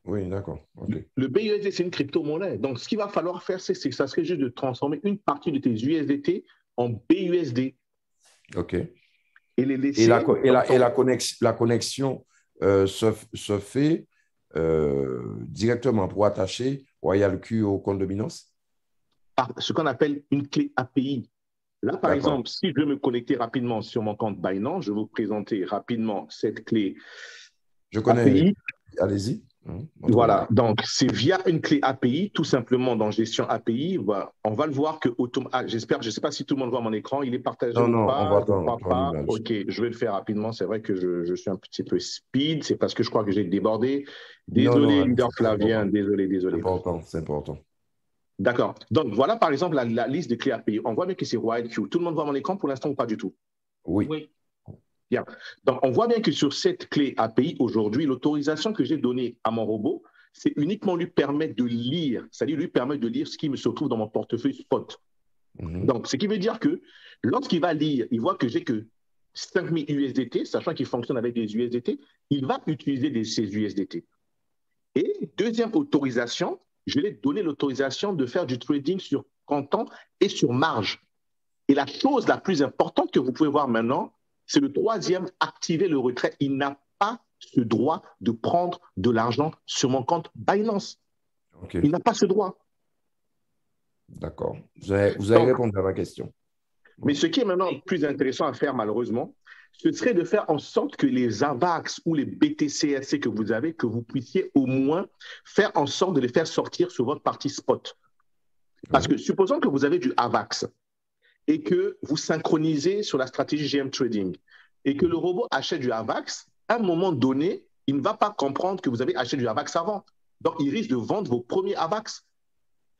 Oui, d'accord. Okay. Le BUSD, c'est une crypto-monnaie. Donc, ce qu'il va falloir faire, c'est que ça serait juste de transformer une partie de tes USDT en BUSD. OK. Et les laisser. La connexion se fait directement pour attacher Royal Q au compte de Binance? Par ce qu'on appelle une clé API. Là, par exemple, si je veux me connecter rapidement sur mon compte Binance, je vais vous présenter rapidement cette clé. Je connais. API. Allez-y. Voilà, donc c'est via une clé API, tout simplement dans gestion API. On va le voir que j'espère, je ne sais pas si tout le monde voit mon écran, il est partagé ou pas, on voit je ne crois pas. Ok, je vais le faire rapidement. C'est vrai que je suis un petit peu speed, c'est parce que je crois que j'ai débordé. Désolé, leader Flavien, désolé. C'est important. D'accord. Donc voilà par exemple la liste de clés API. On voit bien que c'est Royal Q. Tout le monde voit mon écran pour l'instant ou pas du tout? Oui. Bien. Donc, on voit bien que sur cette clé API, aujourd'hui, l'autorisation que j'ai donnée à mon robot, c'est uniquement lui permettre de lire, c'est-à-dire lui permettre de lire ce qui se trouve dans mon portefeuille spot. Donc, ce qui veut dire que lorsqu'il va lire, il voit que j'ai que 5000 USDT, sachant qu'il fonctionne avec des USDT, il va utiliser ces USDT. Et deuxième autorisation, je lui ai donné l'autorisation de faire du trading sur comptant et sur marge. Et la chose la plus importante que vous pouvez voir maintenant, c'est le troisième, activer le retrait. Il n'a pas ce droit de prendre de l'argent sur mon compte Binance. Okay. Il n'a pas ce droit. D'accord. Vous avez répondu à ma question. Mais ce qui est maintenant plus intéressant à faire, malheureusement, ce serait de faire en sorte que les AVAX ou les BTCSC que vous avez, que vous puissiez au moins faire en sorte de les faire sortir sur votre partie spot. Parce que supposons que vous avez du AVAX et que vous synchronisez sur la stratégie GM Trading et que le robot achète du AVAX, à un moment donné, il ne va pas comprendre que vous avez acheté du AVAX avant. Donc, il risque de vendre vos premiers AVAX.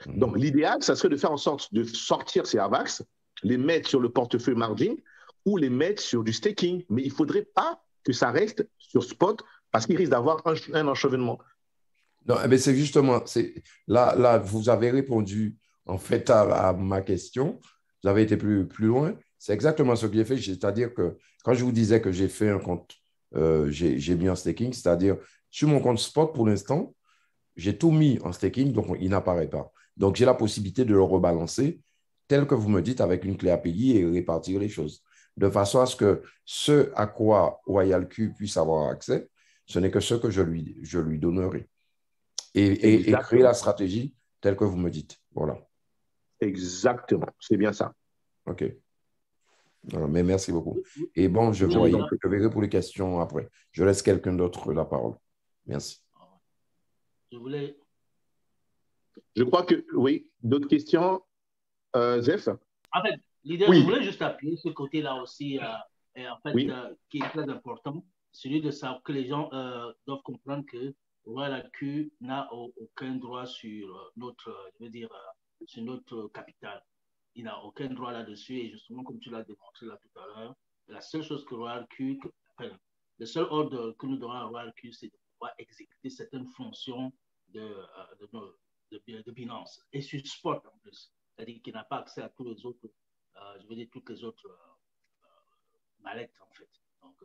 Donc, l'idéal, ça serait de faire en sorte de sortir ces AVAX, les mettre sur le portefeuille margin ou les mettre sur du staking. Mais il ne faudrait pas que ça reste sur spot parce qu'il risque d'avoir un enchevêtrement. Non, mais c'est justement, là, vous avez répondu en fait à ma question. Vous avez été plus loin. C'est exactement ce que j'ai fait. C'est-à-dire que quand je vous disais que j'ai fait un compte, j'ai mis en staking, c'est-à-dire sur mon compte spot pour l'instant, j'ai tout mis en staking, donc il n'apparaît pas. Donc j'ai la possibilité de le rebalancer tel que vous me dites avec une clé API et répartir les choses. De façon à ce que ce à quoi RoyalQ puisse avoir accès, ce n'est que ce que je lui donnerai. Et créer la stratégie telle que vous me dites. Voilà. Exactement, c'est bien ça. OK. Mais merci beaucoup. Et bon, je verrai pour les questions après. Je laisse quelqu'un d'autre la parole. Merci. Je crois que, oui, d'autres questions, Zef? En fait, leader, je voulais juste appuyer ce côté-là aussi, qui est très important, celui de savoir que les gens doivent comprendre que RoyalQ n'a aucun droit sur sur notre capital. Il n'a aucun droit là-dessus. Et justement, comme tu l'as démontré là tout à l'heure, la seule chose que RoyalQ, le seul ordre que nous donnons à RoyalQ, c'est de pouvoir exécuter certaines fonctions de Binance. Et sur Spot en plus. C'est-à-dire qu'il n'a pas accès à tous les autres, toutes les autres mallettes en fait. Donc,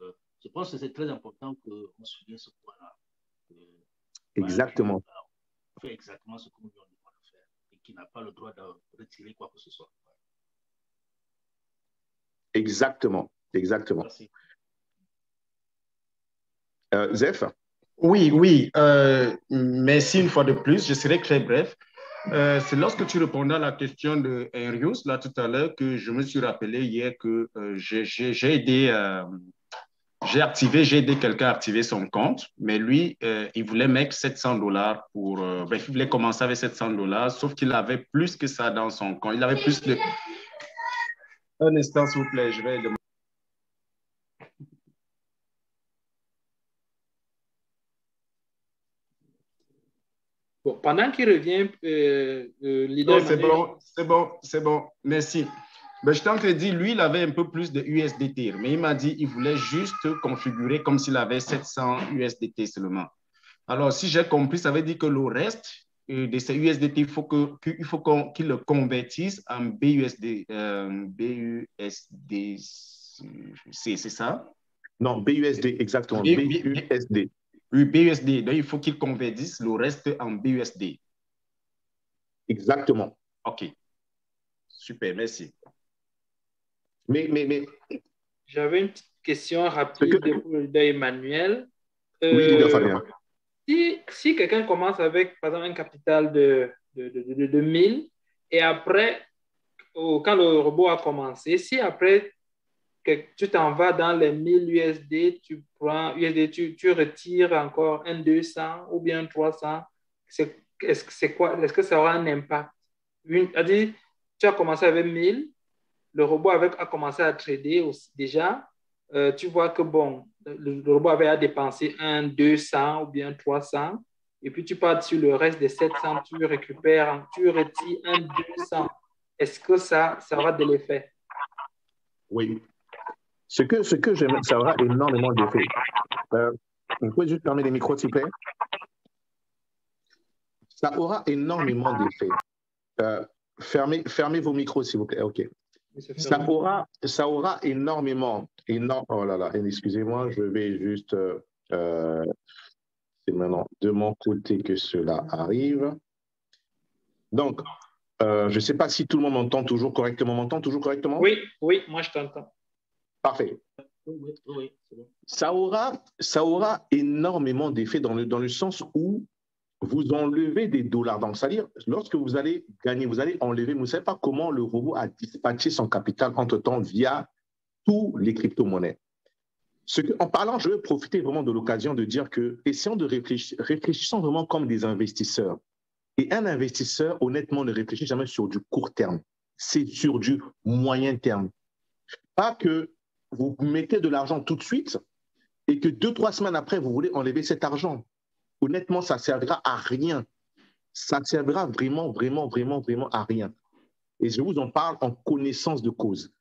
je pense que c'est très important qu'on souligne ce point-là. Exactement. On fait exactement ce que nous demandons de faire et qui n'a pas le droit de retirer quoi que ce soit. Exactement. Merci. Zef? Oui. Merci une fois de plus. Je serai très bref. C'est lorsque tu répondais à la question de Henrius, là tout à l'heure, que je me suis rappelé hier que j'ai aidé quelqu'un à activer son compte, mais lui, il voulait mettre $700 pour... il voulait commencer avec $700, sauf qu'il avait plus que ça dans son compte. Il avait plus de... Un instant, s'il vous plaît, je vais demander. Bon, pendant qu'il revient, leader... Non, c'est bon. Merci. Ben, je t'en ai dit, lui, il avait un peu plus de USDT, mais il m'a dit qu'il voulait juste configurer comme s'il avait 700 USDT seulement. Alors, si j'ai compris, ça veut dire que le reste de ces USDT, il faut qu'il le convertisse en BUSD. C'est ça? Non, BUSD, exactement. BUSD. Oui, BUSD. Donc, il faut qu'il convertisse le reste en BUSD. Exactement. OK. Super, merci. Mais... J'avais une petite question rapide pour le leader Emmanuel. Oui, leader Fabien. Si quelqu'un commence avec, par exemple, un capital de 1000 et après, quand le robot a commencé, si après que tu t'en vas dans les 1000 USD, tu retires encore un 200 ou bien 300, est-ce que ça aura un impact? C'est-à-dire, tu as commencé avec 1000, le robot a commencé à trader aussi déjà. Tu vois que le robot avait à dépenser un 200 ou bien 300, et puis tu pars sur le reste des 700, tu retires un 200. Est-ce que ça aura de l'effet? Oui. Ce que j'aime, ça aura énormément d'effet. Vous pouvez juste fermer les micros, s'il vous plaît? Ça aura énormément d'effet. Fermez vos micros, s'il vous plaît. OK. Ça aura énormément. Oh là là, excusez-moi, je vais juste... c'est maintenant de mon côté que cela arrive. Donc, je ne sais pas si tout le monde m'entend toujours correctement. M'entend toujours correctement? Oui, moi je t'entends. Parfait. Oui, c'est bon. Ça aura énormément d'effet dans le sens où vous enlevez des dollars. Donc, c'est-à-dire, lorsque vous allez gagner, vous allez enlever, vous ne savez pas comment le robot a dispatché son capital entre-temps via tous les crypto-monnaies. En parlant, je vais profiter vraiment de l'occasion de dire que, essayons de réfléchissons vraiment comme des investisseurs. Et un investisseur, honnêtement, ne réfléchit jamais sur du court terme. C'est sur du moyen terme. Pas que vous mettez de l'argent tout de suite et que 2-3 semaines après, vous voulez enlever cet argent. Honnêtement, ça ne servira à rien. Ça ne servira vraiment à rien. Et je vous en parle en connaissance de cause.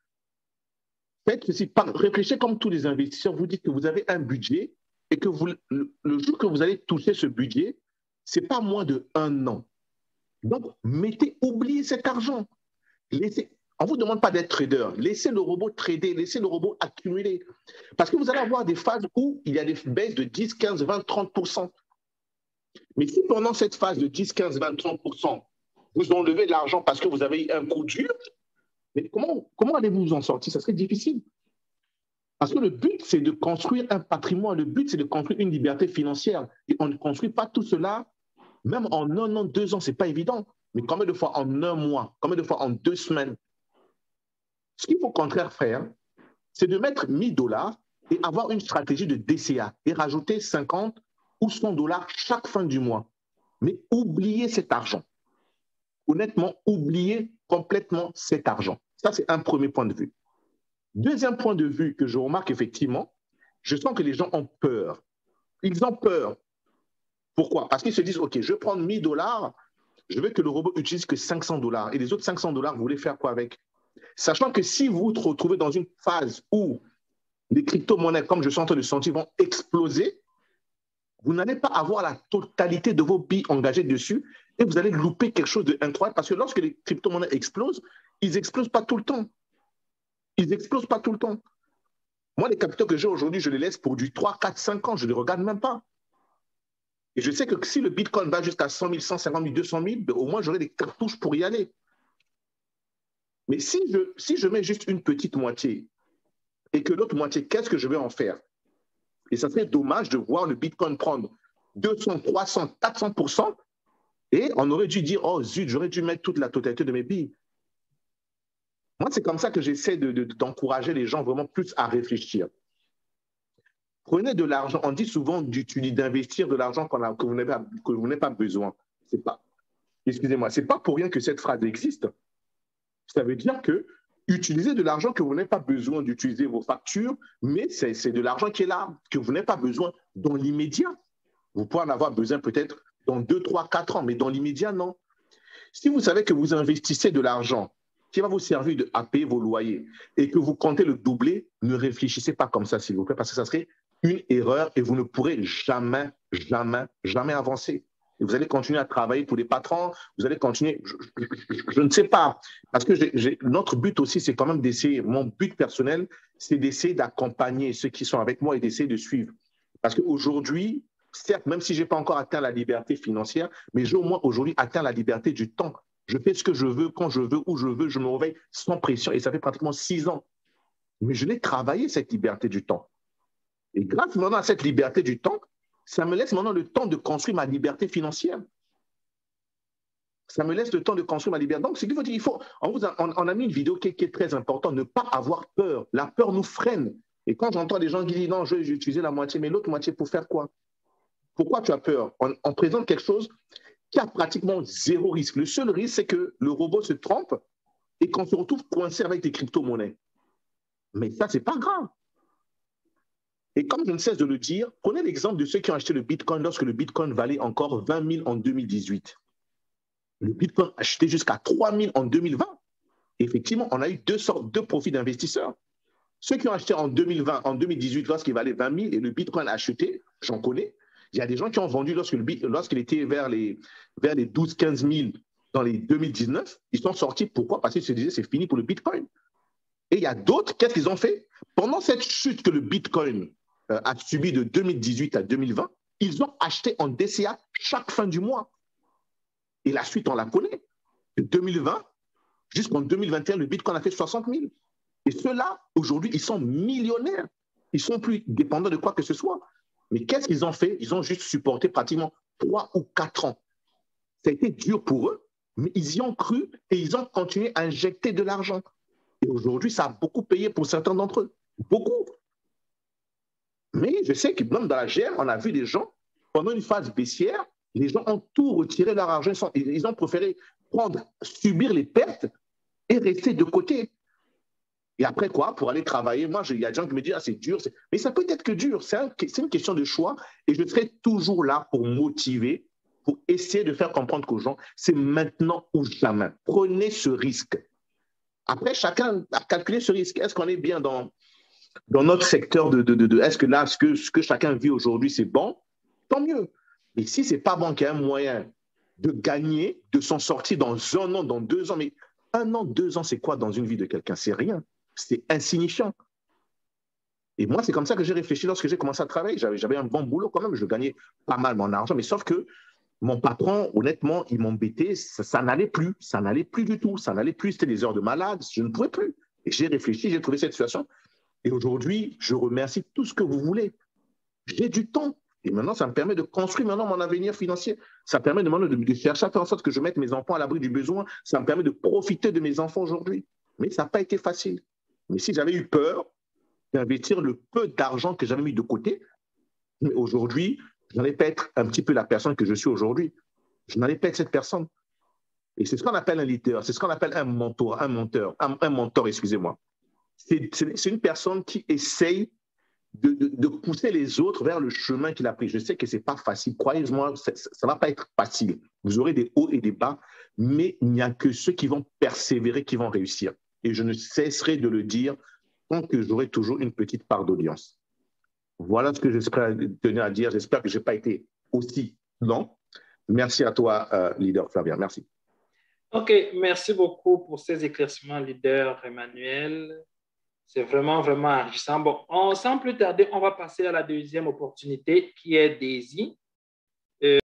faites ceci, réfléchissez comme tous les investisseurs, vous dites que vous avez un budget et que le jour que vous allez toucher ce budget, ce n'est pas moins de 1 an. Donc, oubliez cet argent. On ne vous demande pas d'être trader. Laissez le robot trader, laissez le robot accumuler. Parce que vous allez avoir des phases où il y a des baisses de 10, 15, 20, 30%. Mais si pendant cette phase de 10, 15, 20, 30%, vous enlevez de l'argent parce que vous avez eu un coup dur, mais comment allez-vous vous en sortir? Ça serait difficile. Parce que le but, c'est de construire un patrimoine. Le but, c'est de construire une liberté financière. Et on ne construit pas tout cela, même en 1 an, 2 ans, ce n'est pas évident. Mais combien de fois en 1 mois? Combien de fois en 2 semaines? Ce qu'il faut au contraire faire, c'est de mettre $1000 et avoir une stratégie de DCA et rajouter 50 ou $100 chaque fin du mois. Mais oubliez cet argent. Honnêtement, oubliez complètement cet argent. Ça, c'est un premier point de vue. Deuxième point de vue que je remarque effectivement, je sens que les gens ont peur. Ils ont peur. Pourquoi? Parce qu'ils se disent, OK, je vais prendre $1000, je veux que le robot utilise que $500. Et les autres $500, vous voulez faire quoi avec? Sachant que si vous vous retrouvez dans une phase où les crypto-monnaies, comme je suis en train de sentir, vont exploser, vous n'allez pas avoir la totalité de vos billes engagées dessus et vous allez louper quelque chose d'incroyable parce que lorsque les crypto-monnaies explosent, ils n'explosent pas tout le temps. Ils n'explosent pas tout le temps. Moi, les capitaux que j'ai aujourd'hui, je les laisse pour du 3, 4, 5 ans. Je ne les regarde même pas. Et je sais que si le Bitcoin va jusqu'à 100 000, 150 000, 200 000, au moins, j'aurai des cartouches pour y aller. Mais si je mets juste une petite moitié et que l'autre moitié, qu'est-ce que je vais en faire? Et ça serait dommage de voir le Bitcoin prendre 200, 300, 400%. Et on aurait dû dire, oh zut, j'aurais dû mettre toute la totalité de mes billes. Moi, c'est comme ça que j'essaie d'encourager les gens vraiment plus à réfléchir. Prenez de l'argent. On dit souvent d'investir de l'argent que vous n'avez pas besoin. Excusez-moi, ce n'est pas pour rien que cette phrase existe. Ça veut dire que utilisez de l'argent que vous n'avez pas besoin d'utiliser vos factures, mais c'est de l'argent qui est là, que vous n'avez pas besoin dans l'immédiat. Vous pouvez en avoir besoin peut-être dans 2, 3, 4 ans, mais dans l'immédiat, non. Si vous savez que vous investissez de l'argent qui va vous servir à payer vos loyers et que vous comptez le doubler, ne réfléchissez pas comme ça, s'il vous plaît, parce que ça serait une erreur et vous ne pourrez jamais, jamais, jamais avancer. Et vous allez continuer à travailler pour les patrons, vous allez continuer, je ne sais pas, parce que notre but aussi, c'est quand même d'essayer, mon but personnel, c'est d'essayer d'accompagner ceux qui sont avec moi et d'essayer de suivre. Parce qu'aujourd'hui, certes, même si je n'ai pas encore atteint la liberté financière, mais j'ai au moins aujourd'hui atteint la liberté du temps. Je fais ce que je veux, quand je veux, où je veux, je me réveille sans pression et ça fait pratiquement 6 ans. Mais je l'ai travaillé, cette liberté du temps. Et grâce maintenant à cette liberté du temps, ça me laisse maintenant le temps de construire ma liberté financière. Ça me laisse le temps de construire ma liberté. Donc, ce qu'il faut dire, on a mis une vidéo qui est très importante, ne pas avoir peur. La peur nous freine. Et quand j'entends des gens qui disent non, je vais utiliser la moitié, mais l'autre moitié pour faire quoi? Pourquoi tu as peur? On présente quelque chose qui a pratiquement 0 risque. Le seul risque, c'est que le robot se trompe et qu'on se retrouve coincé avec des crypto-monnaies. Mais ça, ce n'est pas grave. Et comme je ne cesse de le dire, prenez l'exemple de ceux qui ont acheté le Bitcoin lorsque le Bitcoin valait encore 20 000 en 2018. Le Bitcoin a acheté jusqu'à 3 000 en 2020. Effectivement, on a eu deux profils d'investisseurs. Ceux qui ont acheté en 2020, en 2018, lorsqu'il valait 20 000 et le Bitcoin a acheté, j'en connais. Il y a des gens qui ont vendu lorsqu'il était vers les 12 000, 15 000 dans les 2019. Ils sont sortis. Pourquoi? Parce qu'ils se disaient c'est fini pour le Bitcoin. Et il y a d'autres, qu'est-ce qu'ils ont fait? Pendant cette chute que le Bitcoin a subi de 2018 à 2020, ils ont acheté en DCA chaque fin du mois. Et la suite, on la connaît. De 2020 jusqu'en 2021, le Bitcoin a fait 60 000. Et ceux-là, aujourd'hui, ils sont millionnaires. Ils ne sont plus dépendants de quoi que ce soit. Mais qu'est-ce qu'ils ont fait? Ils ont juste supporté pratiquement 3 ou 4 ans. Ça a été dur pour eux, mais ils y ont cru et ils ont continué à injecter de l'argent. Et aujourd'hui, ça a beaucoup payé pour certains d'entre eux. Beaucoup. Mais je sais que même dans la GM, on a vu des gens, pendant une phase baissière, les gens ont tout retiré leur argent. Ils ont préféré subir les pertes et rester de côté. Et après quoi? Pour aller travailler, moi, il y a des gens qui me disent « Ah, c'est dur. » Mais ça peut être que dur. C'est une question de choix. Et je serai toujours là pour motiver, pour essayer de faire comprendre qu'aux gens, c'est maintenant ou jamais. Prenez ce risque. Après, chacun a calculé ce risque. Est-ce qu'on est bien dans notre secteur est-ce que là, ce que chacun vit aujourd'hui, c'est bon? Tant mieux. Mais si ce n'est pas bon, qu'il y a un moyen de gagner, de s'en sortir dans 1 an, dans 2 ans, mais 1 an, 2 ans, c'est quoi dans une vie de quelqu'un? C'est rien. C'est insignifiant. Et moi, c'est comme ça que j'ai réfléchi lorsque j'ai commencé à travailler. J'avais un bon boulot quand même, je gagnais pas mal mon argent, mais sauf que mon patron, honnêtement, il m'embêtait, ça n'allait plus du tout, ça n'allait plus, c'était des heures de malade, je ne pouvais plus. Et j'ai réfléchi, j'ai trouvé cette situation. Et aujourd'hui, je remercie tout ce que vous voulez. J'ai du temps. Et maintenant, ça me permet de construire maintenant mon avenir financier. Ça permet de chercher à faire en sorte que je mette mes enfants à l'abri du besoin. Ça me permet de profiter de mes enfants aujourd'hui. Mais ça n'a pas été facile. Mais si j'avais eu peur d'investir le peu d'argent que j'avais mis de côté, mais aujourd'hui, je n'allais pas être un petit peu la personne que je suis aujourd'hui. Je n'allais pas être cette personne. Et c'est ce qu'on appelle un leader, c'est ce qu'on appelle un mentor, excusez-moi. C'est une personne qui essaye de pousser les autres vers le chemin qu'il a pris. Je sais que ce n'est pas facile. Croyez-moi, ça ne va pas être facile. Vous aurez des hauts et des bas, mais il n'y a que ceux qui vont persévérer qui vont réussir. Et je ne cesserai de le dire tant que j'aurai toujours une petite part d'audience. Voilà ce que j'espère tenir à dire. J'espère que je n'ai pas été aussi long. Merci à toi, leader Flavien. Merci. OK, merci beaucoup pour ces éclaircissements, leader Emmanuel. C'est vraiment, vraiment enrichissant. Bon, sans plus tarder, on va passer à la deuxième opportunité qui est Daisy.